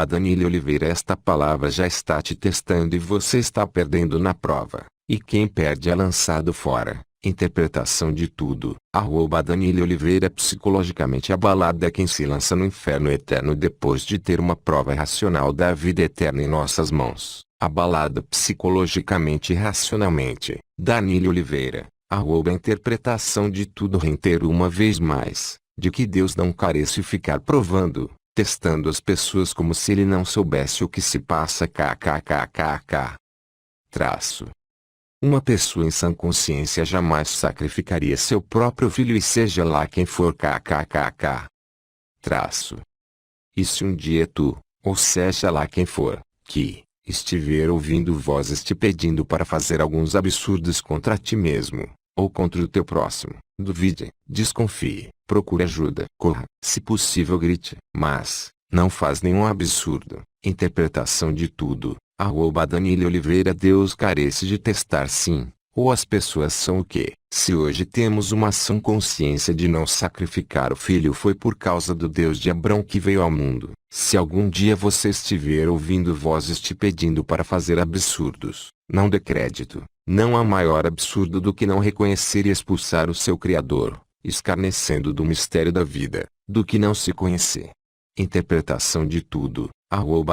Danilo Oliveira: esta palavra já está te testando e você está perdendo na prova, e quem perde é lançado fora. Interpretação de tudo. Danilo Oliveira: psicologicamente abalado é quem se lança no inferno eterno depois de ter uma prova racional da vida eterna em nossas mãos. Abalado psicologicamente e racionalmente. Danilo Oliveira. Interpretação de tudo. Reitero uma vez mais, de que Deus não carece ficar provando, testando as pessoas como se ele não soubesse o que se passa. Kkkk. Uma pessoa em sã consciência jamais sacrificaria seu próprio filho, e seja lá quem for. Kkkk. E se um dia tu, ou seja lá quem for, que estiver ouvindo vozes te pedindo para fazer alguns absurdos contra ti mesmo, ou contra o teu próximo, duvide, desconfie, procure ajuda, corra, se possível grite, mas não faz nenhum absurdo. Interpretação de tudo. @Danilo Oliveira. Deus carece de testar, sim, ou as pessoas são o quê? Se hoje temos uma sã consciência de não sacrificar o filho, foi por causa do Deus de Abrão que veio ao mundo. Se algum dia você estiver ouvindo vozes te pedindo para fazer absurdos, não dê crédito. Não há maior absurdo do que não reconhecer e expulsar o seu Criador, escarnecendo do mistério da vida, do que não se conhecer. Interpretação de tudo.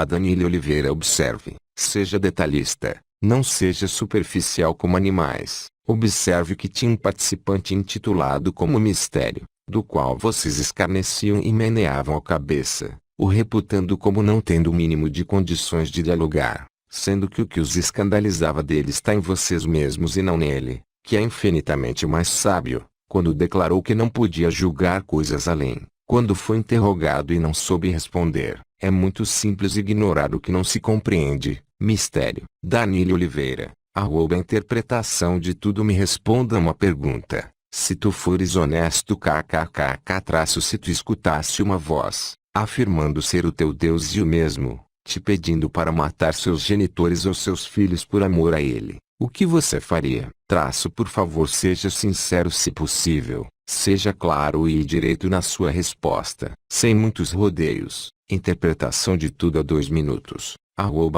@Danilo Oliveira. Observe, seja detalhista, não seja superficial como animais. Observe que tinha um participante intitulado como Mistério, do qual vocês escarneciam e meneavam a cabeça, o reputando como não tendo o mínimo de condições de dialogar, sendo que o que os escandalizava dele está em vocês mesmos e não nele, que é infinitamente mais sábio, quando declarou que não podia julgar coisas além. Quando foi interrogado e não soube responder, é muito simples ignorar o que não se compreende. Mistério. Danilo Oliveira. Interpretação de tudo. Me responda uma pergunta. Se tu fores honesto, se tu escutasse uma voz, afirmando ser o teu Deus e o mesmo, te pedindo para matar seus genitores ou seus filhos por amor a ele, o que você faria? Por favor, seja sincero se possível. Seja claro e direito na sua resposta, sem muitos rodeios. Interpretação de tudo. 2 minutos.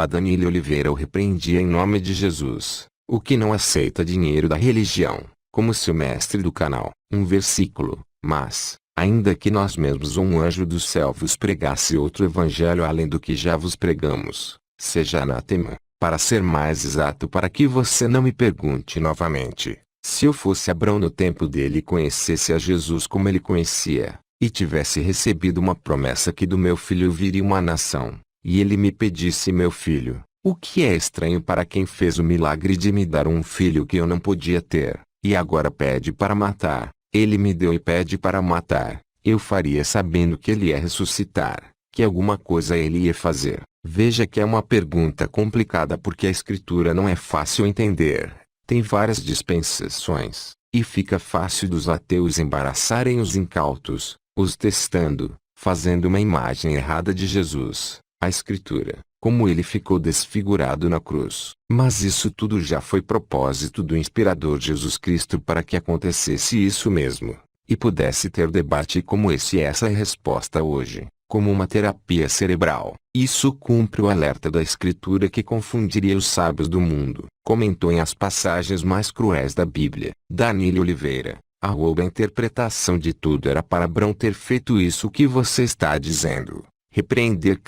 Danilo Oliveira. Eu repreendia em nome de Jesus, o que não aceita dinheiro da religião, como se o mestre do canal, um versículo, mas, ainda que nós mesmos ou um anjo do céu vos pregasse outro evangelho além do que já vos pregamos, seja anátema, para ser mais exato, para que você não me pergunte novamente. Se eu fosse Abrão no tempo dele e conhecesse a Jesus como ele conhecia, e tivesse recebido uma promessa que do meu filho viria uma nação, e ele me pedisse: meu filho, o que é estranho para quem fez o milagre de me dar um filho que eu não podia ter, e agora pede para matar, ele me deu e pede para matar, eu faria sabendo que ele ia ressuscitar, que alguma coisa ele ia fazer. Veja que é uma pergunta complicada porque a escritura não é fácil entender. Tem várias dispensações, e fica fácil dos ateus embaraçarem os incautos, os testando, fazendo uma imagem errada de Jesus, a Escritura, como ele ficou desfigurado na cruz. Mas isso tudo já foi propósito do inspirador Jesus Cristo para que acontecesse isso mesmo, e pudesse ter debate como esse. Essa é a resposta hoje, como uma terapia cerebral. Isso cumpre o alerta da Escritura que confundiria os sábios do mundo. Comentou em as passagens mais cruéis da Bíblia. Danilo Oliveira. A interpretação de tudo era para Abrão ter feito isso que você está dizendo. Repreender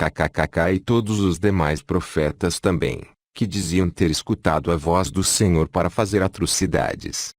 e todos os demais profetas também, que diziam ter escutado a voz do Senhor para fazer atrocidades.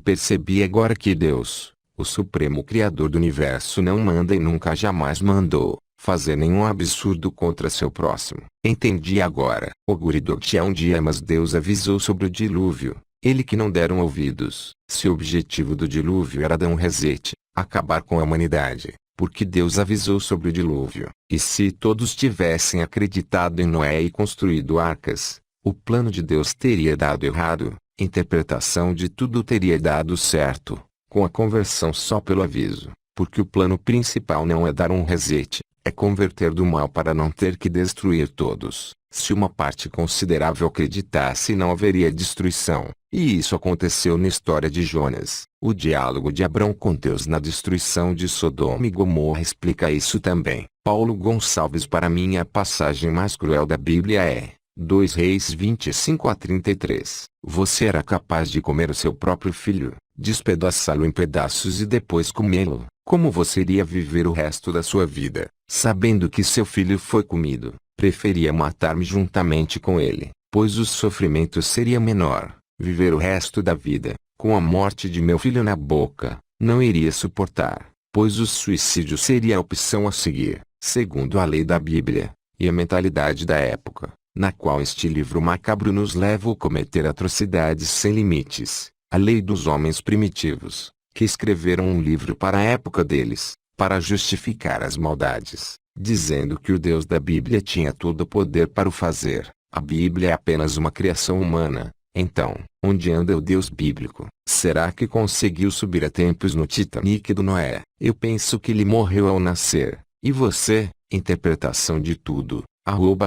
Percebi agora que Deus, o Supremo Criador do Universo, não manda e nunca jamais mandou fazer nenhum absurdo contra seu próximo. Entendi agora. O Guridote um dia, mas Deus avisou sobre o dilúvio, ele que não deram ouvidos. Se o objetivo do dilúvio era dar um reset, acabar com a humanidade, porque Deus avisou sobre o dilúvio. E se todos tivessem acreditado em Noé e construído arcas, o plano de Deus teria dado errado, interpretação de tudo teria dado certo, com a conversão só pelo aviso, porque o plano principal não é dar um reset, é converter do mal para não ter que destruir todos. Se uma parte considerável acreditasse, não haveria destruição. E isso aconteceu na história de Jonas. O diálogo de Abrão com Deus na destruição de Sodoma e Gomorra explica isso também. Paulo Gonçalves. Para mim a passagem mais cruel da Bíblia é 2 Reis 25-33. Você era capaz de comer o seu próprio filho, despedaçá-lo em pedaços e depois comê-lo. Como você iria viver o resto da sua vida, sabendo que seu filho foi comido? Preferia matar-me juntamente com ele, pois o sofrimento seria menor. Viver o resto da vida, com a morte de meu filho na boca, não iria suportar, pois o suicídio seria a opção a seguir, segundo a lei da Bíblia, e a mentalidade da época, na qual este livro macabro nos leva a cometer atrocidades sem limites. A lei dos homens primitivos, que escreveram um livro para a época deles, para justificar as maldades, dizendo que o Deus da Bíblia tinha todo o poder para o fazer. A Bíblia é apenas uma criação humana. Então, onde anda o Deus bíblico? Será que conseguiu subir a tempos no Titanic do Noé? Eu penso que ele morreu ao nascer. E você? Interpretação de tudo.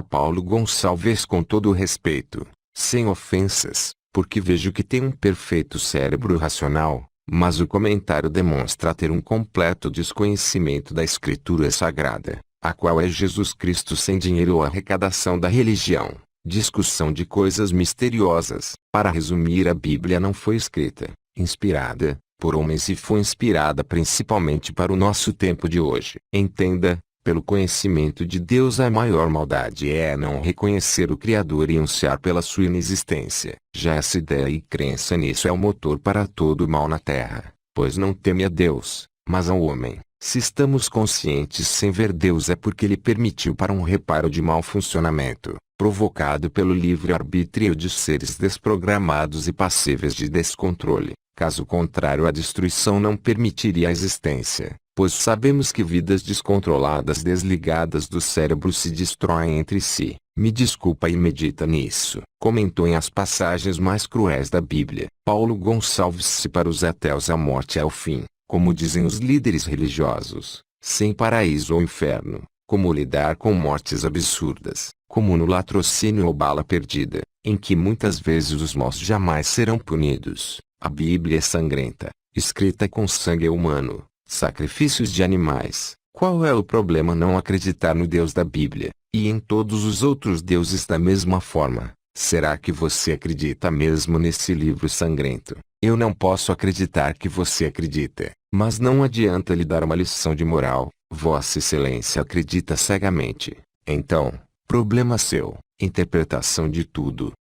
@Paulo Gonçalves. Com todo o respeito, sem ofensas, porque vejo que tem um perfeito cérebro racional, mas o comentário demonstra ter um completo desconhecimento da Escritura Sagrada, a qual é Jesus Cristo sem dinheiro ou arrecadação da religião. Discussão de coisas misteriosas. Para resumir, a Bíblia não foi escrita, inspirada, por homens e foi inspirada principalmente para o nosso tempo de hoje. Entenda, pelo conhecimento de Deus a maior maldade é não reconhecer o Criador e ansiar pela sua inexistência. Já essa ideia e crença nisso é o motor para todo o mal na terra, pois não teme a Deus, mas ao homem. Se estamos conscientes sem ver Deus é porque Ele permitiu para um reparo de mau funcionamento, provocado pelo livre-arbítrio de seres desprogramados e passíveis de descontrole. Caso contrário, a destruição não permitiria a existência, pois sabemos que vidas descontroladas desligadas do cérebro se destroem entre si. Me desculpa e medita nisso. Comentou em As Passagens Mais Cruéis da Bíblia. Paulo Gonçalves. Se para os ateus a morte é o fim, como dizem os líderes religiosos, sem paraíso ou inferno, como lidar com mortes absurdas, como no latrocínio ou bala perdida, em que muitas vezes os maus jamais serão punidos. A Bíblia é sangrenta, escrita com sangue humano, sacrifícios de animais. Qual é o problema não acreditar no Deus da Bíblia, e em todos os outros deuses da mesma forma? Será que você acredita mesmo nesse livro sangrento? Eu não posso acreditar que você acredita, mas não adianta lhe dar uma lição de moral. Vossa Excelência acredita cegamente. Então, problema seu. Interpretação de tudo.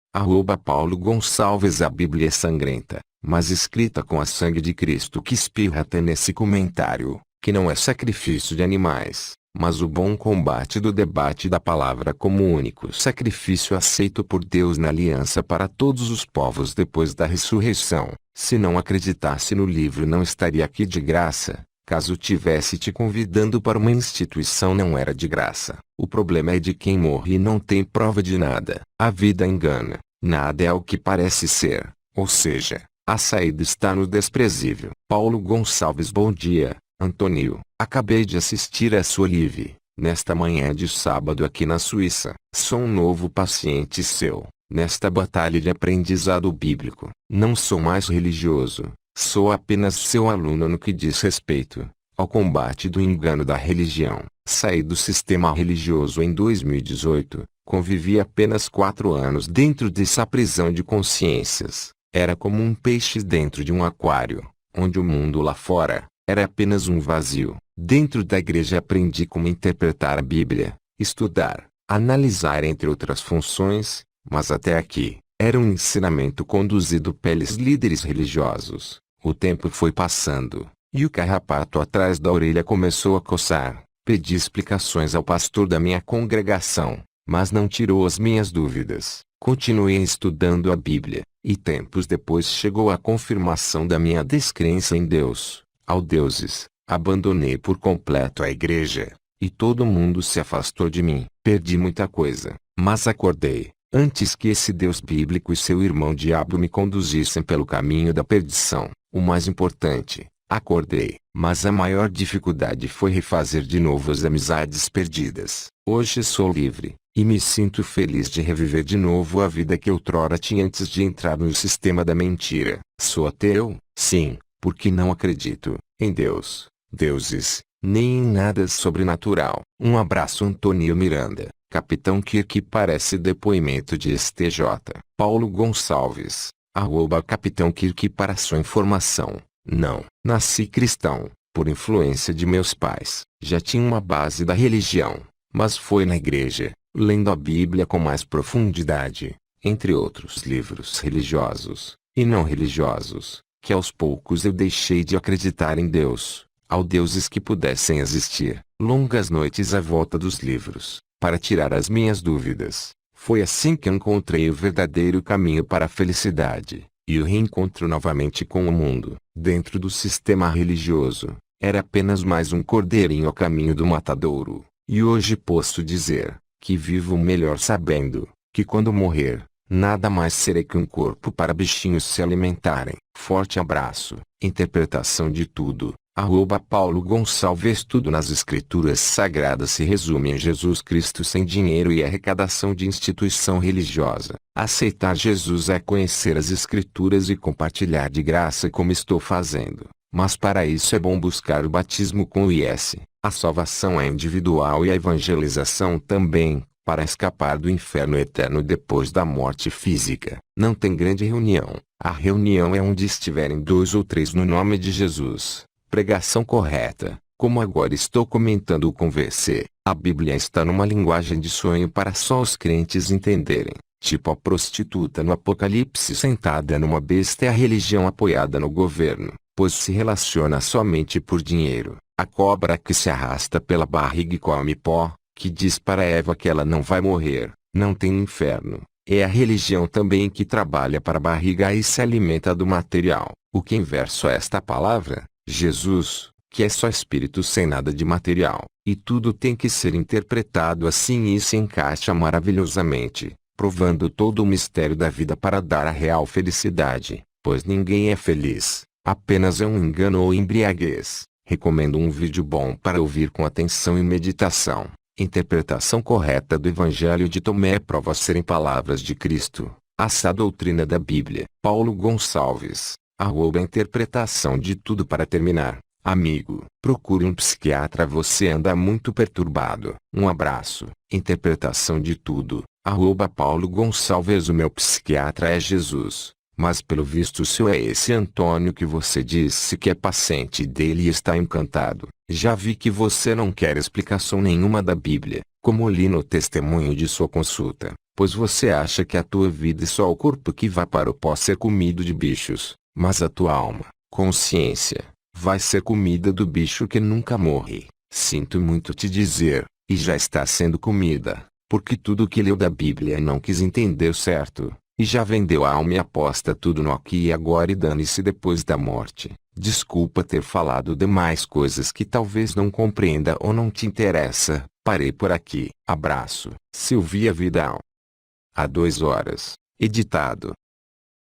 @Paulo Gonçalves. A Bíblia é sangrenta, mas escrita com a sangue de Cristo que espirra. Até nesse comentário, que não é sacrifício de animais, mas o bom combate do debate da palavra como único sacrifício aceito por Deus na aliança para todos os povos depois da ressurreição. Se não acreditasse no livro não estaria aqui de graça. Caso tivesse te convidando para uma instituição não era de graça. O problema é de quem morre e não tem prova de nada. A vida engana. Nada é o que parece ser. Ou seja, a saída está no desprezível. Paulo Gonçalves. Bom dia, Antônio. Acabei de assistir a sua live, nesta manhã de sábado aqui na Suíça. Sou um novo paciente seu, nesta batalha de aprendizado bíblico. Não sou mais religioso. Sou apenas seu aluno no que diz respeito ao combate do engano da religião. Saí do sistema religioso em 2018, convivi apenas 4 anos dentro dessa prisão de consciências. Era como um peixe dentro de um aquário, onde o mundo lá fora era apenas um vazio. Dentro da igreja aprendi como interpretar a Bíblia, estudar, analisar entre outras funções, mas até aqui, era um ensinamento conduzido pelos líderes religiosos. O tempo foi passando, e o carrapato atrás da orelha começou a coçar. Pedi explicações ao pastor da minha congregação, mas não tirou as minhas dúvidas. Continuei estudando a Bíblia, e tempos depois chegou a confirmação da minha descrença em Deus. Ao deuses, abandonei por completo a igreja, e todo mundo se afastou de mim. Perdi muita coisa, mas acordei. Antes que esse Deus bíblico e seu irmão diabo me conduzissem pelo caminho da perdição. O mais importante, acordei. Mas a maior dificuldade foi refazer de novo as amizades perdidas. Hoje sou livre, e me sinto feliz de reviver de novo a vida que outrora tinha antes de entrar no sistema da mentira. Sou ateu? Sim, porque não acredito em Deus, deuses, nem em nada sobrenatural. Um abraço. Antônio Miranda. Capitão Kirk. Parece depoimento de STJ. Paulo Gonçalves. @Capitão Kirk. Para sua informação, não nasci cristão, por influência de meus pais. Já tinha uma base da religião, mas foi na igreja, lendo a Bíblia com mais profundidade, entre outros livros religiosos e não religiosos, que aos poucos eu deixei de acreditar em Deus, ao deuses que pudessem existir. Longas noites à volta dos livros, para tirar as minhas dúvidas. Foi assim que encontrei o verdadeiro caminho para a felicidade, e o reencontro novamente com o mundo. Dentro do sistema religioso, era apenas mais um cordeirinho ao caminho do matadouro. E hoje posso dizer, que vivo melhor sabendo, que quando morrer, nada mais serei que um corpo para bichinhos se alimentarem. Forte abraço. Interpretação de tudo. Paulo Gonçalves. Tudo nas escrituras sagradas se resume em Jesus Cristo sem dinheiro e arrecadação de instituição religiosa. Aceitar Jesus é conhecer as escrituras e compartilhar de graça como estou fazendo. Mas para isso é bom buscar o batismo com o IS. A salvação é individual e a evangelização também, para escapar do inferno eterno depois da morte física. Não tem grande reunião. A reunião é onde estiverem 2 ou 3 no nome de Jesus. Pregação correta. Como agora estou comentando com você, a Bíblia está numa linguagem de sonho para só os crentes entenderem. Tipo a prostituta no Apocalipse sentada numa besta e a religião apoiada no governo, pois se relaciona somente por dinheiro. A cobra que se arrasta pela barriga e come pó, que diz para Eva que ela não vai morrer, não tem inferno. É a religião também que trabalha para a barriga e se alimenta do material. O que inverso é esta palavra? Jesus, que é só espírito sem nada de material. E tudo tem que ser interpretado assim e se encaixa maravilhosamente, provando todo o mistério da vida para dar a real felicidade, pois ninguém é feliz, apenas é um engano ou embriaguez. Recomendo um vídeo bom para ouvir com atenção e meditação. Interpretação correta do Evangelho de Tomé prova serem palavras de Cristo. Essa doutrina da Bíblia. Paulo Gonçalves. Interpretação de tudo. Para terminar, amigo, procure um psiquiatra. Você anda muito perturbado. Um abraço. Interpretação de tudo. Paulo Gonçalves. O meu psiquiatra é Jesus. Mas pelo visto o seu é esse Antônio que você disse que é paciente dele e está encantado. Já vi que você não quer explicação nenhuma da Bíblia, como li no testemunho de sua consulta, pois você acha que a tua vida é só o corpo que vai para o pó ser comido de bichos, mas a tua alma, consciência, vai ser comida do bicho que nunca morre. Sinto muito te dizer, e já está sendo comida, porque tudo o que leu da Bíblia não quis entender certo. E já vendeu a alma e aposta tudo no aqui e agora e dane-se depois da morte. Desculpa ter falado demais coisas que talvez não compreenda ou não te interessa. Parei por aqui. Abraço. Silvia Vidal. Há 2 horas. Editado.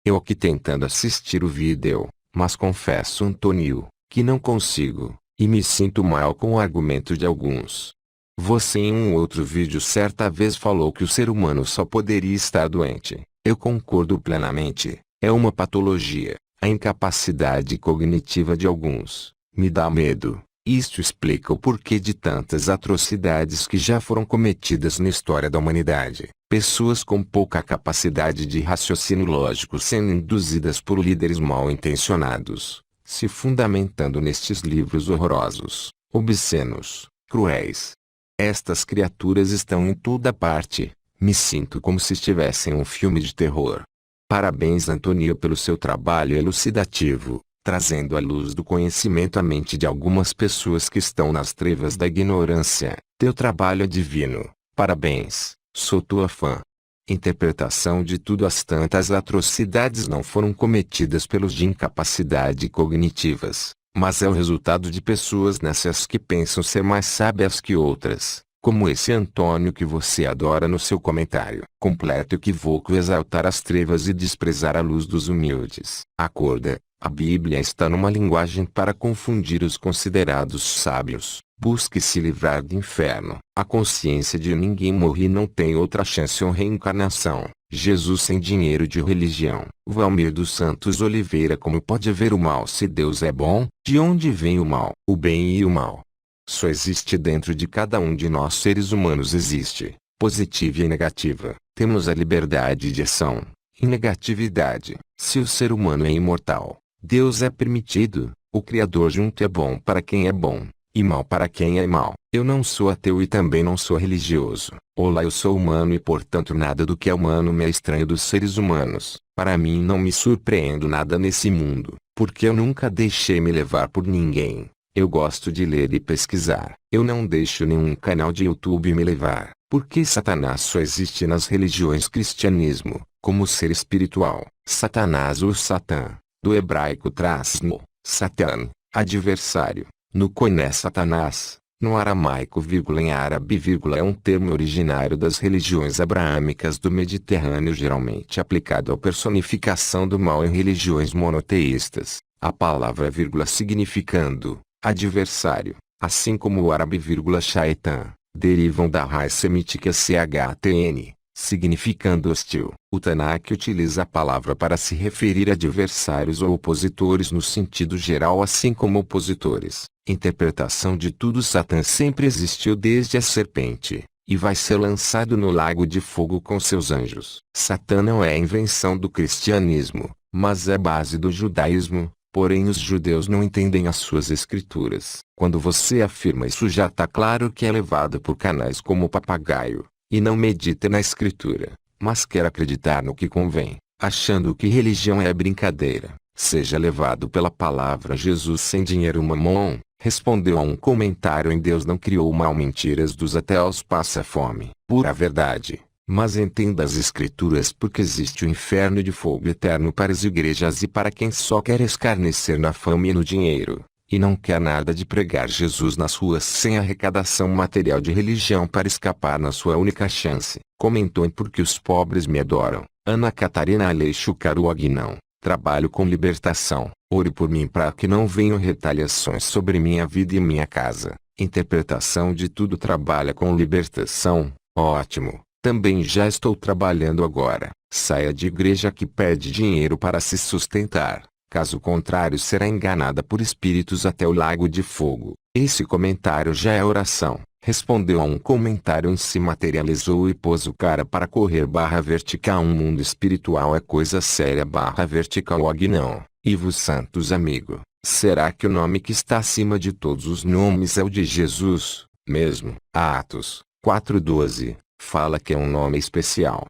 Eu aqui tentando assistir o vídeo, mas confesso Antônio, que não consigo, e me sinto mal com o argumento de alguns. Você em um outro vídeo certa vez falou que o ser humano só poderia estar doente. Eu concordo plenamente, é uma patologia, a incapacidade cognitiva de alguns, me dá medo. Isto explica o porquê de tantas atrocidades que já foram cometidas na história da humanidade. Pessoas com pouca capacidade de raciocínio lógico sendo induzidas por líderes mal intencionados, se fundamentando nestes livros horrorosos, obscenos, cruéis. Estas criaturas estão em toda parte. Me sinto como se estivesse em um filme de terror. Parabéns Antônio pelo seu trabalho elucidativo, trazendo à luz do conhecimento à mente de algumas pessoas que estão nas trevas da ignorância. Teu trabalho é divino. Parabéns, sou tua fã. Interpretação de tudo. As tantas atrocidades não foram cometidas pelos de incapacidade cognitivas, mas é o resultado de pessoas nessas que pensam ser mais sábias que outras. Como esse Antônio que você adora no seu comentário. Completo equívoco exaltar as trevas e desprezar a luz dos humildes. Acorda, a Bíblia está numa linguagem para confundir os considerados sábios. Busque se livrar do inferno. A consciência de ninguém morre não tem outra chance ou reencarnação. Jesus sem dinheiro de religião. Valmir dos Santos Oliveira. Como pode haver o mal se Deus é bom? De onde vem o mal? O bem e o mal só existe dentro de cada um de nós seres humanos. Existe, positiva e negativa. Temos a liberdade de ação, e negatividade. Se o ser humano é imortal, Deus é permitido, o Criador junto é bom para quem é bom, e mal para quem é mal. Eu não sou ateu e também não sou religioso. Olá, eu sou humano e portanto nada do que é humano me é estranho dos seres humanos. Para mim não me surpreendo nada nesse mundo, porque eu nunca deixei me levar por ninguém. Eu gosto de ler e pesquisar. Eu não deixo nenhum canal de YouTube me levar, porque Satanás só existe nas religiões cristianismo, como ser espiritual. Satanás ou Satã, do hebraico trasmo, Satan, adversário, no koiné Satanás, No aramaico, em árabe, é um termo originário das religiões abraâmicas do Mediterrâneo, geralmente aplicado à personificação do mal em religiões monoteístas. A palavra significando adversário, assim como o árabe shaitan, derivam da raiz semítica CHTN, significando hostil. O Tanakh utiliza a palavra para se referir a adversários ou opositores no sentido geral, assim como opositores. Interpretação de tudo: Satã sempre existiu desde a serpente, e vai ser lançado no lago de fogo com seus anjos. Satã não é invenção do cristianismo, mas é base do judaísmo. Porém, os judeus não entendem as suas escrituras. Quando você afirma isso, já está claro que é levado por canais como o papagaio, e não medita na escritura, mas quer acreditar no que convém, achando que religião é brincadeira. Seja levado pela palavra. Jesus sem dinheiro mamon respondeu a um comentário em Deus não criou o mal. Mentiras dos ateus passa fome. Pura verdade. Mas entenda as escrituras, porque existe o inferno de fogo eterno para as igrejas e para quem só quer escarnecer na fama e no dinheiro, e não quer nada de pregar Jesus nas ruas sem arrecadação material de religião para escapar na sua única chance. Comentou em Porque os pobres me adoram, Ana Catarina Aleixo Caruaguinão. Trabalho com libertação. Ore por mim para que não venham retaliações sobre minha vida e minha casa. Interpretação de tudo trabalha com libertação. Ótimo. Também já estou trabalhando agora. Saia de igreja que pede dinheiro para se sustentar. Caso contrário, será enganada por espíritos até o lago de fogo. Esse comentário já é oração. Respondeu a um comentário em si, materializou e pôs o cara para correr /vertical. Um mundo espiritual é coisa séria /vertical. Agnão. Ivo Santos, amigo. Será que o nome que está acima de todos os nomes é o de Jesus, mesmo? Atos 4:12. Fala que é um nome especial.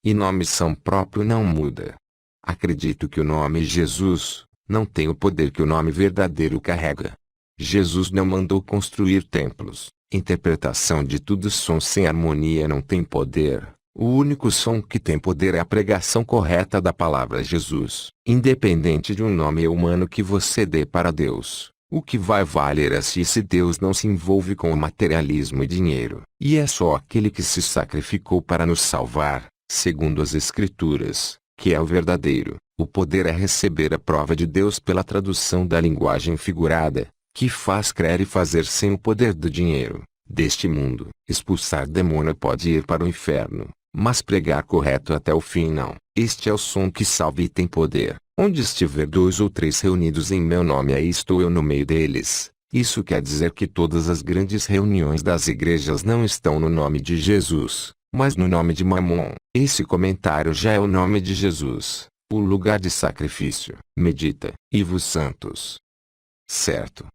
E nome são próprio não muda. Acredito que o nome Jesus não tem o poder que o nome verdadeiro carrega. Jesus não mandou construir templos. Interpretação de tudo: som sem harmonia não tem poder. O único som que tem poder é a pregação correta da palavra Jesus. Independente de um nome humano que você dê para Deus, o que vai valer é se Deus não se envolve com o materialismo e dinheiro. E é só aquele que se sacrificou para nos salvar, segundo as Escrituras, que é o verdadeiro. O poder é receber a prova de Deus pela tradução da linguagem figurada, que faz crer e fazer sem o poder do dinheiro, deste mundo. Expulsar demônio pode ir para o inferno, mas pregar correto até o fim não. Este é o som que salva e tem poder. Onde estiver 2 ou 3 reunidos em meu nome, aí estou eu no meio deles. Isso quer dizer que todas as grandes reuniões das igrejas não estão no nome de Jesus, mas no nome de Mamon. Esse comentário já é o nome de Jesus, o lugar de sacrifício. Medita. Ivo Santos. Certo.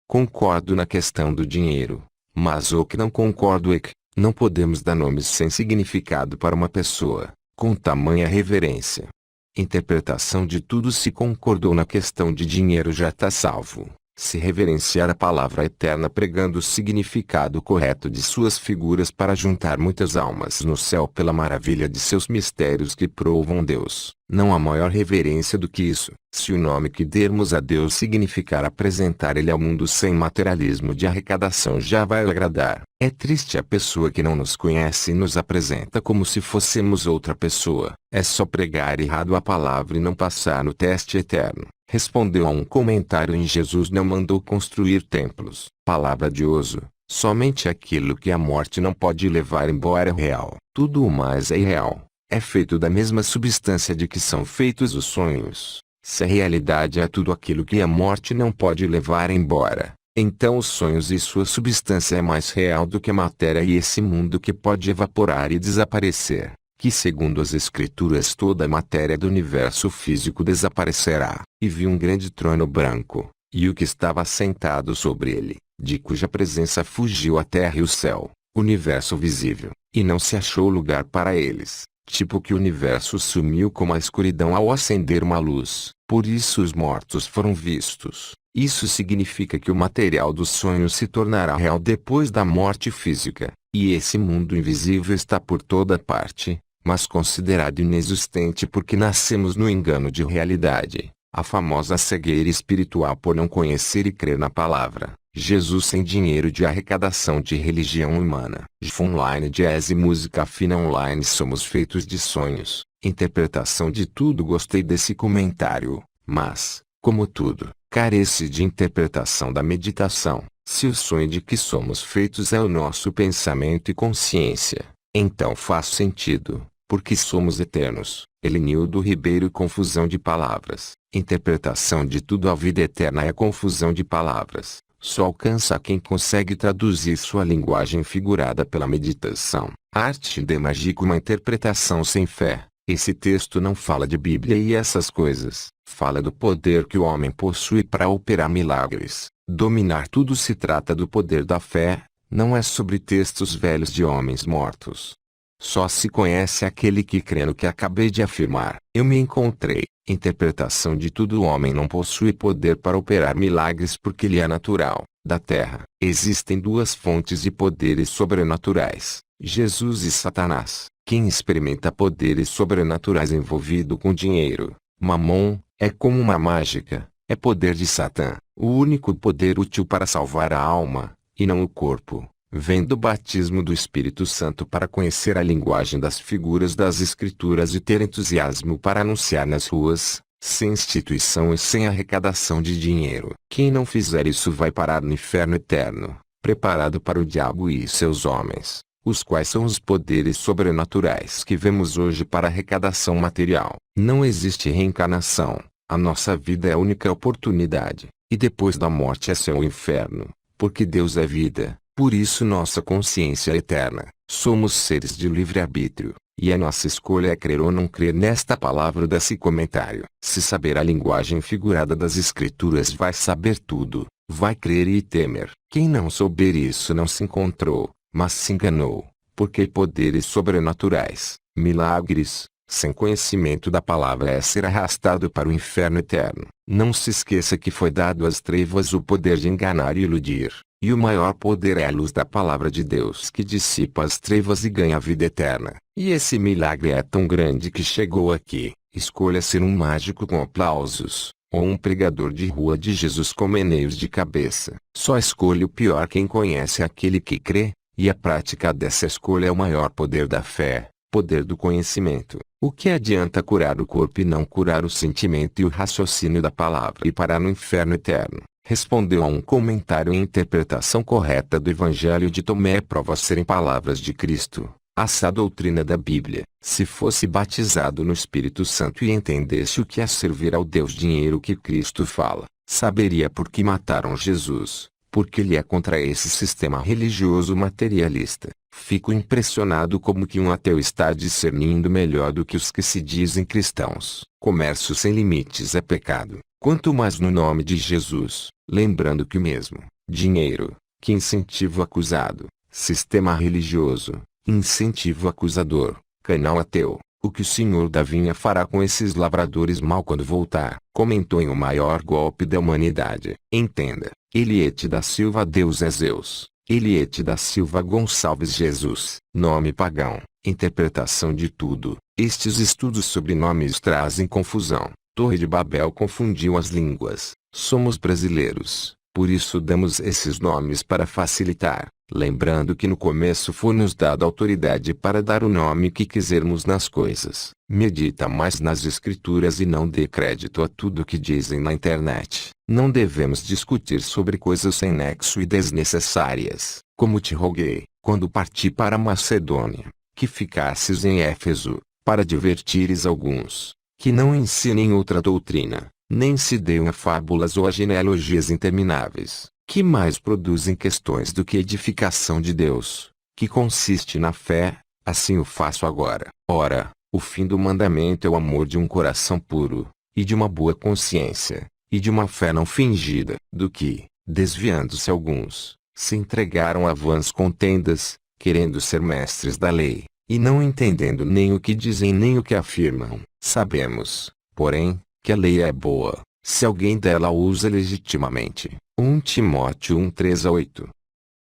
Concordo na questão do dinheiro, mas o que não concordo é que não podemos dar nomes sem significado para uma pessoa, com tamanha reverência. Interpretação de tudo: se concordou na questão de dinheiro, já está salvo. Se reverenciar a palavra eterna pregando o significado correto de suas figuras para juntar muitas almas no céu pela maravilha de seus mistérios que provam Deus, não há maior reverência do que isso. Se o nome que dermos a Deus significar apresentar Ele ao mundo sem materialismo de arrecadação, já vai agradar. É triste a pessoa que não nos conhece e nos apresenta como se fôssemos outra pessoa. É só pregar errado a palavra e não passar no teste eterno. Respondeu a um comentário em Jesus não mandou construir templos. Palavra de Oso. Somente aquilo que a morte não pode levar embora é real. Tudo o mais é irreal. É feito da mesma substância de que são feitos os sonhos. Se a realidade é tudo aquilo que a morte não pode levar embora, então os sonhos e sua substância é mais real do que a matéria e esse mundo que pode evaporar e desaparecer, que segundo as Escrituras toda a matéria do universo físico desaparecerá. E vi um grande trono branco, e o que estava sentado sobre ele, de cuja presença fugiu a terra e o céu, universo visível, e não se achou lugar para eles. Tipo que o universo sumiu como a escuridão ao acender uma luz. Por isso os mortos foram vistos. Isso significa que o material dos sonhos se tornará real depois da morte física. E esse mundo invisível está por toda parte, mas considerado inexistente porque nascemos no engano de realidade. A famosa cegueira espiritual por não conhecer e crer na palavra. Jesus sem dinheiro de arrecadação de religião humana. Online jazz e música fina online somos feitos de sonhos. Interpretação de tudo. Gostei desse comentário, mas, como tudo, carece de interpretação da meditação. Se o sonho de que somos feitos é o nosso pensamento e consciência, então faz sentido, porque somos eternos. Elenildo Ribeiro. Confusão de palavras. Interpretação de tudo. A vida eterna é confusão de palavras. Só alcança quem consegue traduzir sua linguagem figurada pela meditação. Arte de mágico. Uma interpretação sem fé. Esse texto não fala de Bíblia e essas coisas. Fala do poder que o homem possui para operar milagres. Dominar tudo. Se trata do poder da fé, não é sobre textos velhos de homens mortos. Só se conhece aquele que crê no que acabei de afirmar. Eu me encontrei. Interpretação de tudo. O homem não possui poder para operar milagres porque ele é natural, da terra. Existem duas fontes de poderes sobrenaturais: Jesus e Satanás. Quem experimenta poderes sobrenaturais envolvido com dinheiro, mamon, é como uma mágica, é poder de Satã. O único poder útil para salvar a alma, e não o corpo, vem do batismo do Espírito Santo para conhecer a linguagem das figuras das Escrituras e ter entusiasmo para anunciar nas ruas, sem instituição e sem arrecadação de dinheiro. Quem não fizer isso vai parar no inferno eterno, preparado para o diabo e seus homens, os quais são os poderes sobrenaturais que vemos hoje para arrecadação material. Não existe reencarnação, a nossa vida é a única oportunidade, e depois da morte é céu ou inferno, porque Deus é vida. Por isso nossa consciência é eterna. Somos seres de livre-arbítrio, e a nossa escolha é crer ou não crer nesta palavra desse comentário. Se saber a linguagem figurada das Escrituras vai saber tudo, vai crer e temer. Quem não souber isso não se encontrou, mas se enganou, porque poderes sobrenaturais, milagres, sem conhecimento da palavra é ser arrastado para o inferno eterno. Não se esqueça que foi dado às trevas o poder de enganar e iludir. E o maior poder é a luz da palavra de Deus que dissipa as trevas e ganha a vida eterna. E esse milagre é tão grande que chegou aqui. Escolha ser um mágico com aplausos, ou um pregador de rua de Jesus com meneios de cabeça. Só escolha o pior quem conhece aquele que crê, e a prática dessa escolha é o maior poder da fé, poder do conhecimento. O que adianta curar o corpo e não curar o sentimento e o raciocínio da palavra e parar no inferno eterno? Respondeu a um comentário. Em interpretação correta do Evangelho de Tomé prova serem palavras de Cristo, essa doutrina da Bíblia. Se fosse batizado no Espírito Santo e entendesse o que é servir ao Deus dinheiro que Cristo fala, saberia por que mataram Jesus, porque ele é contra esse sistema religioso materialista. Fico impressionado como que um ateu está discernindo melhor do que os que se dizem cristãos. Comércio sem limites é pecado, quanto mais no nome de Jesus. Lembrando que o mesmo dinheiro que incentiva o acusado, sistema religioso, incentivo acusador, canal ateu, o que o senhor da vinha fará com esses lavradores mal quando voltar? Comentou em O Maior Golpe da Humanidade. Entenda, Eliete da Silva. Deus é Zeus. Eliete da Silva Gonçalves. Jesus, nome pagão. Interpretação de tudo. Estes estudos sobre nomes trazem confusão. Torre de Babel confundiu as línguas. Somos brasileiros, por isso damos esses nomes para facilitar. Lembrando que no começo foi-nos dada autoridade para dar o nome que quisermos nas coisas. Medita mais nas Escrituras e não dê crédito a tudo que dizem na internet. Não devemos discutir sobre coisas sem nexo e desnecessárias. Como te roguei, quando parti para a Macedônia, que ficasses em Éfeso, para divertires alguns, que não ensinem outra doutrina, nem se deem a fábulas ou a genealogias intermináveis, que mais produzem questões do que edificação de Deus, que consiste na fé. Assim o faço agora. Ora, o fim do mandamento é o amor de um coração puro, e de uma boa consciência, e de uma fé não fingida, do que, desviando-se alguns, se entregaram a vãs contendas, querendo ser mestres da lei, e não entendendo nem o que dizem nem o que afirmam. Sabemos, porém, que a lei é boa, se alguém dela usa legitimamente. 1 Timóteo 1:3-8.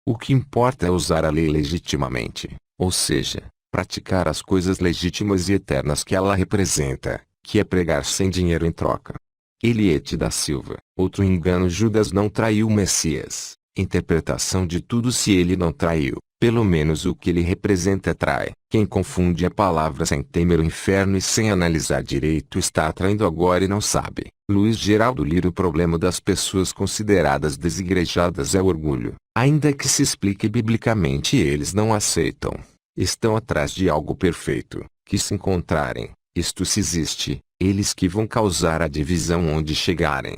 O que importa é usar a lei legitimamente, ou seja, praticar as coisas legítimas e eternas que ela representa, que é pregar sem dinheiro em troca. Eliete da Silva. Outro engano. Judas não traiu o Messias, Interpretação de tudo. Se ele não traiu, pelo menos o que ele representa trai. Quem confunde a palavra sem temer o inferno e sem analisar direito está atraindo agora e não sabe. Luiz Geraldo Lira. O problema das pessoas consideradas desigrejadas é o orgulho. Ainda que se explique biblicamente, eles não aceitam. Estão atrás de algo perfeito, que se encontrarem, isto se existe, eles que vão causar a divisão onde chegarem.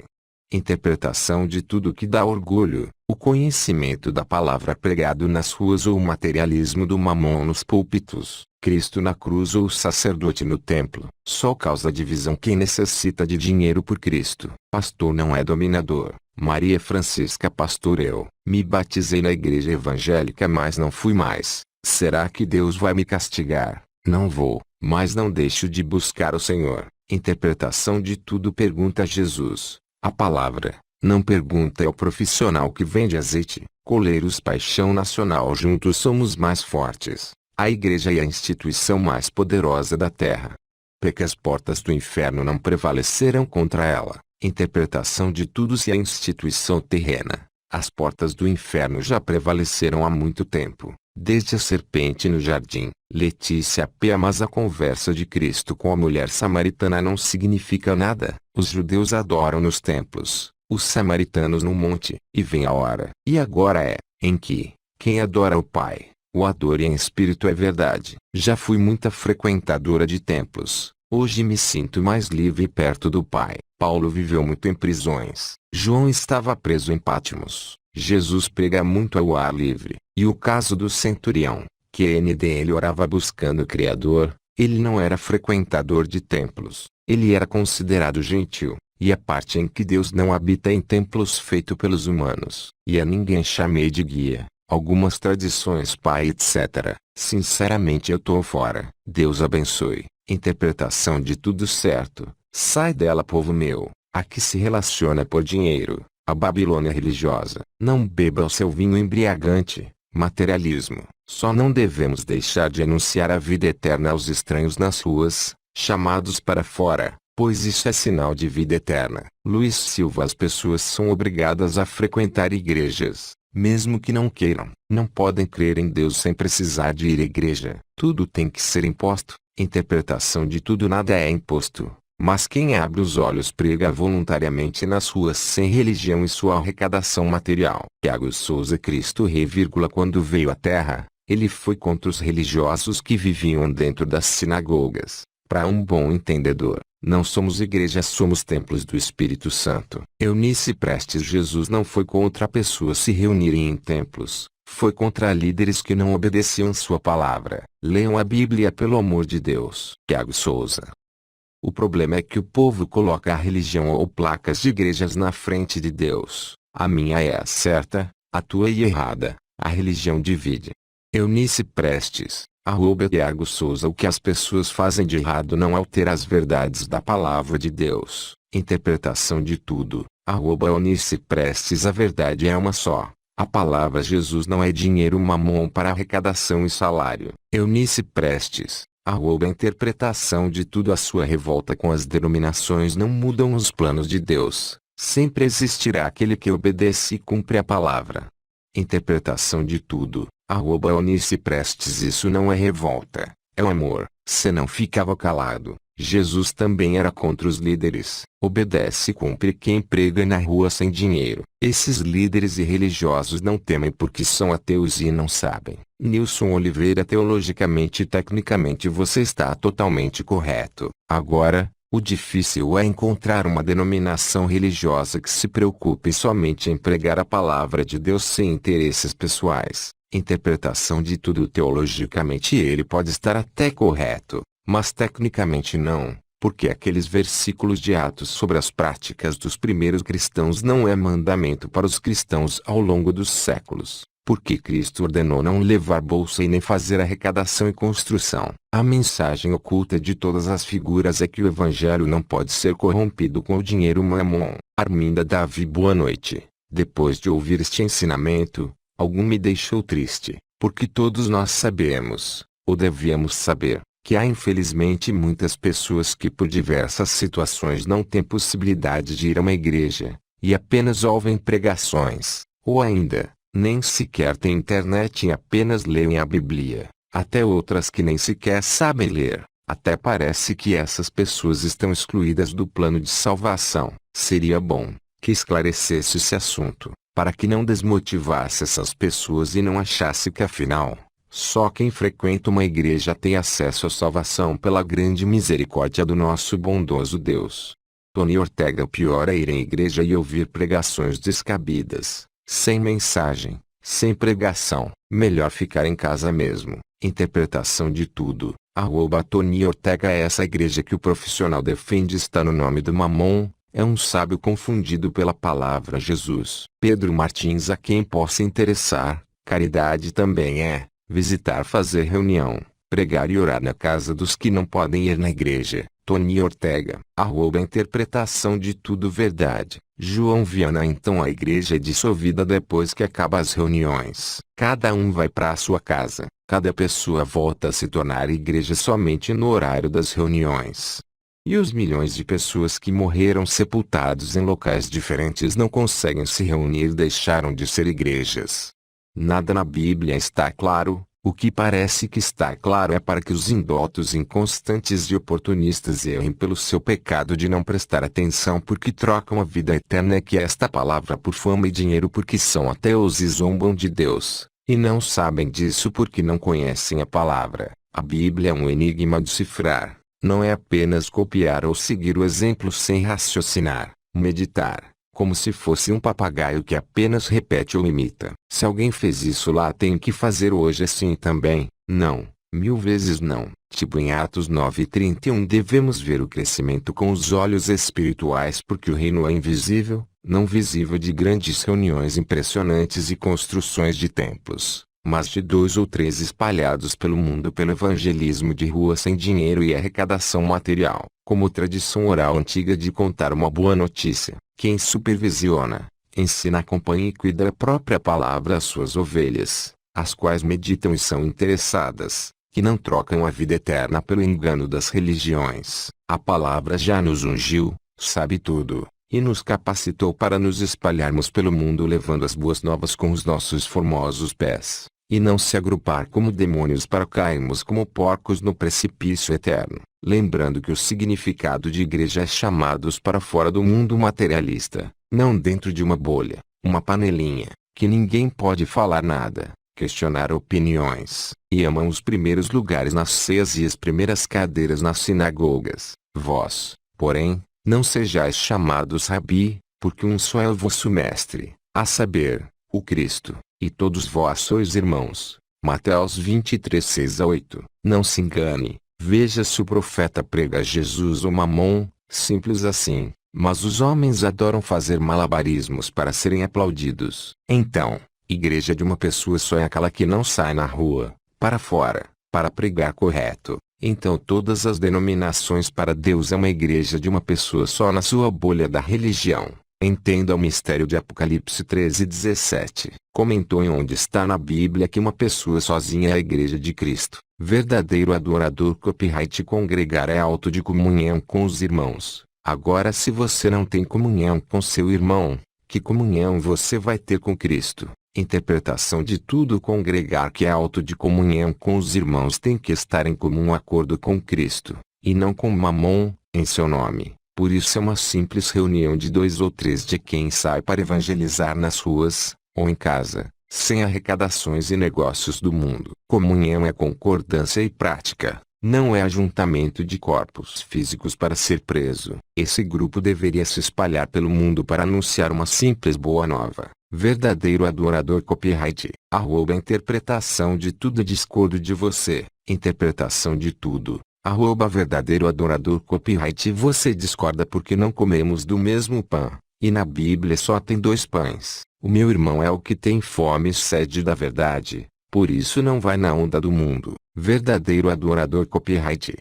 Interpretação de tudo que dá orgulho, o conhecimento da palavra pregado nas ruas ou o materialismo do mamon nos púlpitos, Cristo na cruz ou o sacerdote no templo. Só causa divisão quem necessita de dinheiro por Cristo. Pastor não é dominador. Maria Francisca. Pastor, eu me batizei na igreja evangélica, mas não fui mais. Será que Deus vai me castigar? Não vou, mas não deixo de buscar o Senhor. Interpretação de tudo. Pergunta Jesus. A palavra, não pergunta ao profissional que vende azeite. Coleiros. Paixão Nacional. Juntos somos mais fortes. A igreja é a instituição mais poderosa da terra. Porque as portas do inferno não prevalecerão contra ela. Interpretação de tudo. Se a instituição terrena, as portas do inferno já prevaleceram há muito tempo. Desde a serpente no jardim. Letícia P. Mas a conversa de Cristo com a mulher samaritana não significa nada. Os judeus adoram nos templos, os samaritanos no monte. E vem a hora, e agora é, em que, quem adora o Pai, o adore em espírito. É verdade. Já fui muita frequentadora de templos. Hoje me sinto mais livre e perto do Pai. Paulo viveu muito em prisões. João estava preso em Patmos. Jesus prega muito ao ar livre. E o caso do centurião, que ele orava buscando o Criador, ele não era frequentador de templos, ele era considerado gentil, e a parte em que Deus não habita em templos feitos pelos humanos, e a ninguém chamei de guia, algumas tradições pai etc. Sinceramente eu tô fora. Deus abençoe. Interpretação de tudo. Certo, sai dela, povo meu, a que se relaciona por dinheiro, a Babilônia religiosa. Não beba o seu vinho embriagante. Materialismo. Só não devemos deixar de anunciar a vida eterna aos estranhos nas ruas, chamados para fora, pois isso é sinal de vida eterna. Luiz Silva. As pessoas são obrigadas a frequentar igrejas, mesmo que não queiram. Não podem crer em Deus sem precisar de ir à igreja. Tudo tem que ser imposto. Interpretação de tudo. Nada é imposto. Mas quem abre os olhos prega voluntariamente nas ruas sem religião e sua arrecadação material. Tiago Souza. Cristo Rei, quando veio à Terra, ele foi contra os religiosos que viviam dentro das sinagogas. Para um bom entendedor, não somos igreja, somos templos do Espírito Santo. Eunice Prestes. Jesus não foi contra pessoas se reunirem em templos, foi contra líderes que não obedeciam sua palavra. Leiam a Bíblia, pelo amor de Deus. Tiago Souza. O problema é que o povo coloca a religião ou placas de igrejas na frente de Deus. A minha é a certa, a tua é errada. A religião divide. Eunice Prestes. Tiago Souza. O que as pessoas fazem de errado não altera as verdades da palavra de Deus. Interpretação de tudo. Eunice Prestes. A verdade é uma só. A palavra Jesus não é dinheiro mamon para arrecadação e salário. Eunice Prestes. A interpretação de tudo. A sua revolta com as denominações não mudam os planos de Deus. Sempre existirá aquele que obedece e cumpre a palavra. Interpretação de tudo. Eunice Prestes. Isso não é revolta, é o amor. Se não ficava calado. Jesus também era contra os líderes. Obedece e cumpre quem prega na rua sem dinheiro. Esses líderes e religiosos não temem porque são ateus e não sabem. Nilson Oliveira. Teologicamente e tecnicamente você está totalmente correto. Agora, o difícil é encontrar uma denominação religiosa que se preocupe somente em pregar a palavra de Deus sem interesses pessoais. Interpretação de tudo. Teologicamente ele pode estar até correto, mas tecnicamente não, porque aqueles versículos de Atos sobre as práticas dos primeiros cristãos não é mandamento para os cristãos ao longo dos séculos, porque Cristo ordenou não levar bolsa e nem fazer arrecadação e construção. A mensagem oculta de todas as figuras é que o evangelho não pode ser corrompido com o dinheiro mamon. Arminda Davi. Boa noite. Depois de ouvir este ensinamento, algo me deixou triste, porque todos nós sabemos, ou devíamos saber, que há infelizmente muitas pessoas que por diversas situações não têm possibilidade de ir a uma igreja, e apenas ouvem pregações, Ou ainda, nem sequer têm internet e apenas leem a Bíblia. Até outras que nem sequer sabem ler. Até parece que essas pessoas estão excluídas do plano de salvação. Seria bom que esclarecesse esse assunto, para que não desmotivasse essas pessoas e não achasse que afinal, só quem frequenta uma igreja tem acesso à salvação pela grande misericórdia do nosso bondoso Deus. Tony Ortega: o pior é ir em igreja e ouvir pregações descabidas, sem mensagem, sem pregação. Melhor ficar em casa mesmo. Interpretação de tudo. @Tony Ortega: essa igreja que o profissional defende está no nome do Mamon. É um sábio confundido pela palavra Jesus. Pedro Martins: a quem possa interessar, caridade também é visitar, fazer reunião, pregar e orar na casa dos que não podem ir na igreja. Tony Ortega. Interpretação de tudo verdade. João Viana: então a igreja é dissolvida depois que acaba as reuniões. Cada um vai para a sua casa. Cada pessoa volta a se tornar igreja somente no horário das reuniões. E os milhões de pessoas que morreram sepultados em locais diferentes não conseguem se reunir e deixaram de ser igrejas. Nada na Bíblia está claro. O que parece que está claro é para que os indotos, inconstantes e oportunistas errem pelo seu pecado de não prestar atenção, porque trocam a vida eterna, que é esta palavra, por fama e dinheiro, porque são ateus e zombam de Deus, e não sabem disso porque não conhecem a palavra. A Bíblia é um enigma a decifrar. Não é apenas copiar ou seguir o exemplo sem raciocinar, meditar, como se fosse um papagaio que apenas repete ou imita. Se alguém fez isso lá, tem que fazer hoje assim também. Não, 1000 vezes não. Tipo em Atos 9:31, devemos ver o crescimento com os olhos espirituais, porque o reino é invisível, não visível, de grandes reuniões impressionantes e construções de templos, mas de 2 ou 3 espalhados pelo mundo pelo evangelismo de rua sem dinheiro e arrecadação material, como tradição oral antiga de contar uma boa notícia. Quem supervisiona, ensina, acompanha e cuida da própria palavra às suas ovelhas, as quais meditam e são interessadas, que não trocam a vida eterna pelo engano das religiões. A palavra já nos ungiu, sabe tudo, e nos capacitou para nos espalharmos pelo mundo levando as boas novas com os nossos formosos pés, e não se agrupar como demônios para cairmos como porcos no precipício eterno. Lembrando que o significado de igreja é chamados para fora do mundo materialista, não dentro de uma bolha, uma panelinha, que ninguém pode falar nada, questionar opiniões, e amam os primeiros lugares nas ceias e as primeiras cadeiras nas sinagogas. Vós, porém, não sejais chamados rabi, porque um só é o vosso mestre, a saber, o Cristo, e todos vós sois irmãos. Mateus 23:6-8. Não se engane, veja se o profeta prega Jesus ou Mamon, simples assim, mas os homens adoram fazer malabarismos para serem aplaudidos. Então, igreja de uma pessoa só é aquela que não sai na rua, para fora, para pregar correto. Então todas as denominações para Deus é uma igreja de uma pessoa só na sua bolha da religião. Entenda o mistério de Apocalipse 13:17. Comentou em onde está na Bíblia que uma pessoa sozinha é a igreja de Cristo. Verdadeiro adorador. Copyright. Congregar é auto de comunhão com os irmãos. Agora, se você não tem comunhão com seu irmão, que comunhão você vai ter com Cristo? Interpretação de tudo. Congregar, que é auto de comunhão com os irmãos, tem que estar em comum acordo com Cristo, e não com Mamon, em seu nome. Por isso é uma simples reunião de 2 ou 3 de quem sai para evangelizar nas ruas, ou em casa, sem arrecadações e negócios do mundo. Comunhão é concordância e prática, não é ajuntamento de corpos físicos para ser preso. Esse grupo deveria se espalhar pelo mundo para anunciar uma simples boa nova. Verdadeiro adorador. Copyright. Interpretação de tudo. Discordo de você. Interpretação de tudo. Verdadeiro adorador. Copyright. Você discorda porque não comemos do mesmo pão, e na Bíblia só tem 2 pães. O meu irmão é o que tem fome e sede da verdade, por isso não vai na onda do mundo. Verdadeiro adorador. Copyright.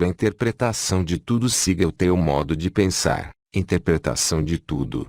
Interpretação de tudo. Siga o teu modo de pensar. Interpretação de tudo.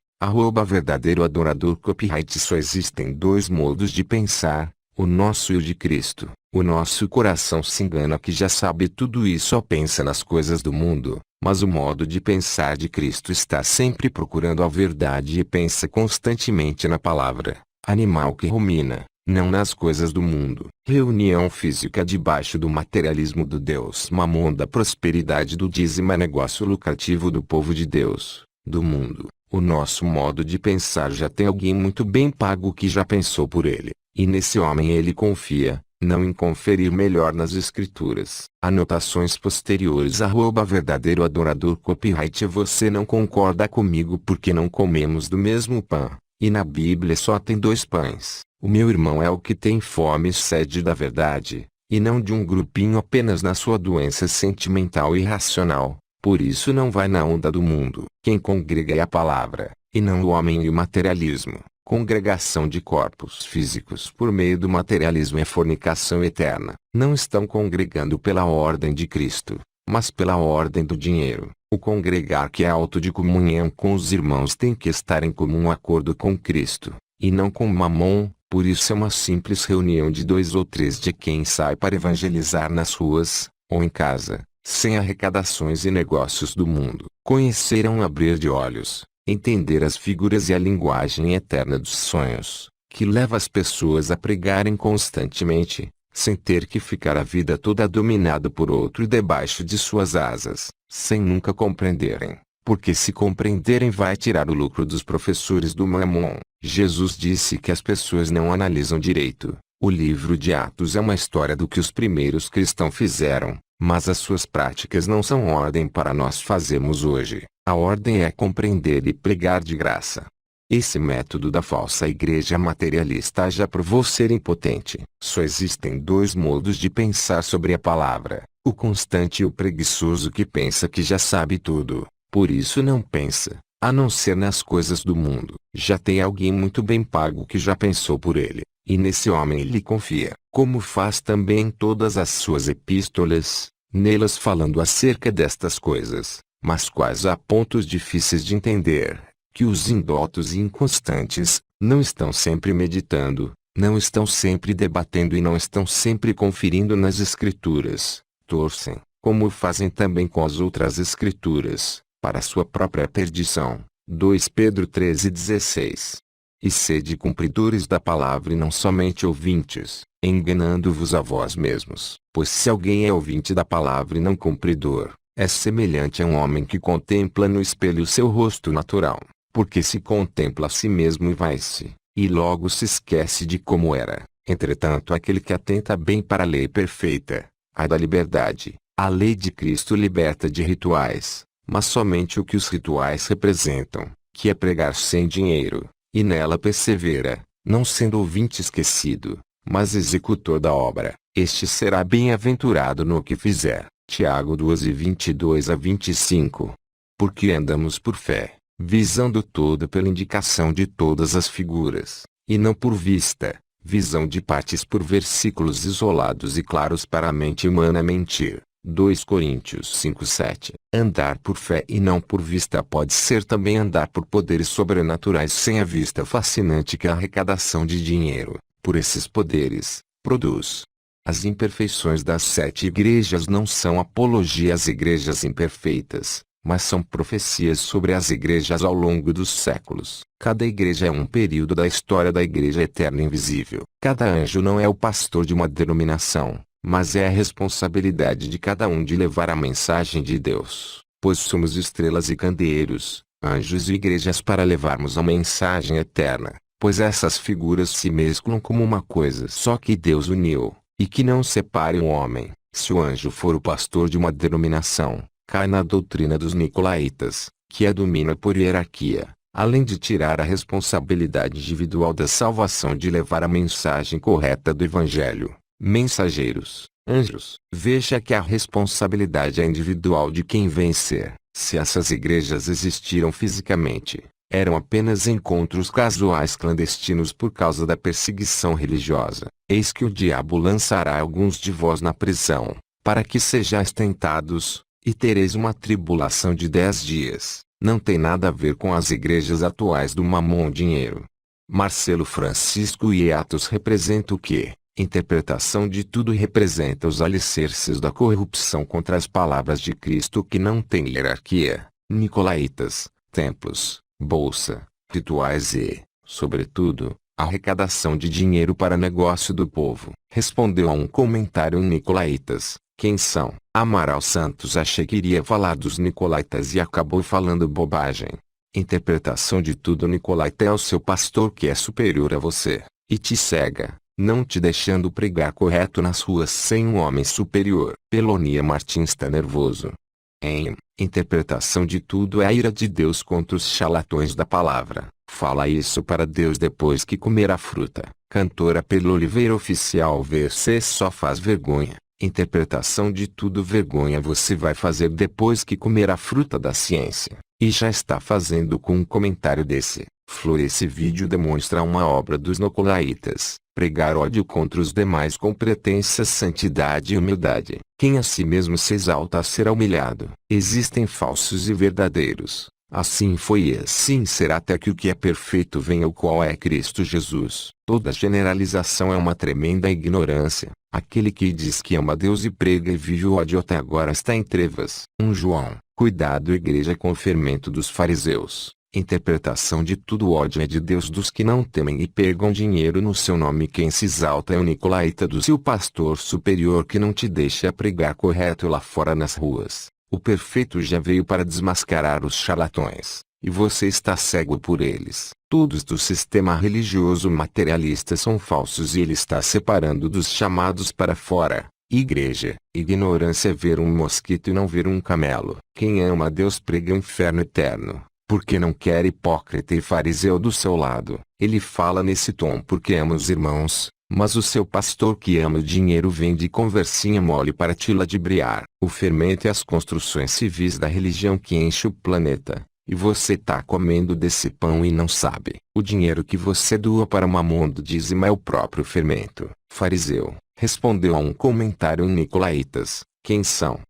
Verdadeiro adorador. Copyright. Só existem 2 modos de pensar, o nosso e o de Cristo. O nosso coração se engana que já sabe tudo e só pensa nas coisas do mundo, mas o modo de pensar de Cristo está sempre procurando a verdade e pensa constantemente na palavra. animal que rumina, não nas coisas do mundo. Reunião física debaixo do materialismo do Deus Mamon, da prosperidade do dízimo, é negócio lucrativo do povo de Deus, do mundo. O nosso modo de pensar já tem alguém muito bem pago que já pensou por ele, e nesse homem ele confia, não em conferir melhor nas escrituras. Anotações posteriores @verdadeiro adorador copyright. Você não concorda comigo porque não comemos do mesmo pão, e na Bíblia só tem 2 pães. O meu irmão é o que tem fome e sede da verdade, e não de um grupinho apenas na sua doença sentimental e irracional. Por isso não vai na onda do mundo. Quem congrega é a palavra, e não o homem e o materialismo. Congregação de corpos físicos por meio do materialismo é fornicação eterna. Não estão congregando pela ordem de Cristo, mas pela ordem do dinheiro. O congregar, que é auto de comunhão com os irmãos, tem que estar em comum acordo com Cristo, e não com Mamon. Por isso é uma simples reunião de 2 ou 3 de quem sai para evangelizar nas ruas, ou em casa, sem arrecadações e negócios do mundo. Conhecer é um abrir de olhos, entender as figuras e a linguagem eterna dos sonhos, que leva as pessoas a pregarem constantemente, sem ter que ficar a vida toda dominado por outro e debaixo de suas asas, sem nunca compreenderem. Porque se compreenderem vai tirar o lucro dos professores do Mamon. Jesus disse que as pessoas não analisam direito. O livro de Atos é uma história do que os primeiros cristãos fizeram, mas as suas práticas não são ordem para nós fazermos hoje. A ordem é compreender e pregar de graça. Esse método da falsa igreja materialista já provou ser impotente. Só existem 2 modos de pensar sobre a palavra: o constante e o preguiçoso, que pensa que já sabe tudo. Por isso não pensa, a não ser nas coisas do mundo. Já tem alguém muito bem pago que já pensou por ele, e nesse homem ele confia, como faz também em todas as suas epístolas, nelas falando acerca destas coisas, mas quais há pontos difíceis de entender, que os indótos e inconstantes, não estão sempre meditando, não estão sempre debatendo e não estão sempre conferindo nas escrituras, torcem, como fazem também com as outras escrituras, para sua própria perdição. 2 Pedro 13:16. E sede cumpridores da palavra e não somente ouvintes, enganando-vos a vós mesmos. Pois se alguém é ouvinte da palavra e não cumpridor, é semelhante a um homem que contempla no espelho seu rosto natural, porque se contempla a si mesmo e vai-se, e logo se esquece de como era. Entretanto, aquele que atenta bem para a lei perfeita, a da liberdade, a lei de Cristo liberta de rituais, mas somente o que os rituais representam, que é pregar sem dinheiro, e nela persevera, não sendo ouvinte esquecido, mas executor da obra. Este será bem-aventurado no que fizer. Tiago 2:22-25. Porque andamos por fé, visando todo pela indicação de todas as figuras, e não por vista, visão de partes por versículos isolados e claros para a mente humana mentir. 2 Coríntios 5:7. Andar por fé e não por vista pode ser também andar por poderes sobrenaturais sem a vista fascinante que a arrecadação de dinheiro, por esses poderes, produz. As imperfeições das 7 igrejas não são apologia às igrejas imperfeitas, mas são profecias sobre as igrejas ao longo dos séculos. Cada igreja é um período da história da igreja eterna invisível. Cada anjo não é o pastor de uma denominação, mas é a responsabilidade de cada um de levar a mensagem de Deus, pois somos estrelas e candeeiros, anjos e igrejas para levarmos a mensagem eterna, pois essas figuras se mesclam como uma coisa só que Deus uniu, e que não separe um homem. Se o anjo for o pastor de uma denominação, cai na doutrina dos nicolaítas, que a domina por hierarquia, além de tirar a responsabilidade individual da salvação de levar a mensagem correta do Evangelho. Mensageiros, anjos. Veja que a responsabilidade é individual de quem vencer. Se essas igrejas existiram fisicamente, eram apenas encontros casuais clandestinos por causa da perseguição religiosa. Eis que o diabo lançará alguns de vós na prisão, para que sejais tentados, e tereis uma tribulação de 10 dias. Não tem nada a ver com as igrejas atuais do mamon dinheiro. Marcelo Francisco. E Atos representa o quê? Interpretação de tudo representa os alicerces da corrupção contra as palavras de Cristo que não tem hierarquia, nicolaítas, templos, bolsa, rituais e, sobretudo, Arrecadação de dinheiro para negócio do povo. Respondeu a um comentário em Nicolaítas. Quem são? Amaral Santos achei que iria falar dos Nicolaítas e acabou falando bobagem. Interpretação de tudo. Nicolaita é o seu pastor que é superior a você, e te cega, não te deixando pregar correto nas ruas sem um homem superior. Pelonia Martins está nervoso. Em interpretação de tudo é a ira de Deus contra os charlatões da palavra. Fala isso para Deus depois que comer a fruta. Cantora Pelo Oliveira Oficial. Você só faz vergonha. Interpretação de tudo. Vergonha você vai fazer depois que comer a fruta da ciência. E já está fazendo com um comentário desse. Flor. Esse vídeo demonstra uma obra dos Nicolaítas. Pregar ódio contra os demais com pretensa santidade e humildade. Quem a si mesmo se exalta será humilhado. Existem falsos e verdadeiros. Assim foi e assim será até que o que é perfeito venha, o qual é Cristo Jesus. Toda generalização é uma tremenda ignorância. Aquele que diz que ama Deus e prega e vive o ódio até agora está em trevas. 1 João. Cuidado, igreja, com o fermento dos fariseus. Interpretação de tudo. O ódio é de Deus dos que não temem e pegam dinheiro no seu nome. Quem se exalta é o Nicolaíta do seu pastor superior que não te deixa pregar correto lá fora nas ruas. O perfeito já veio para desmascarar os charlatões, e você está cego por eles. Todos do sistema religioso materialista são falsos e ele está separando dos chamados para fora. Igreja. Ignorância é ver um mosquito e não ver um camelo. Quem ama a Deus prega o inferno eterno. Porque não quer hipócrita e fariseu do seu lado. Ele fala nesse tom porque ama os irmãos, mas o seu pastor que ama o dinheiro vende conversinha mole para te ludibriar. O fermento é as construções civis da religião que enche o planeta, e você tá comendo desse pão e não sabe. O dinheiro que você doa para Mamon do dízimo é o próprio fermento. Fariseu. Respondeu a um comentário em Nicolaítas. Quem são?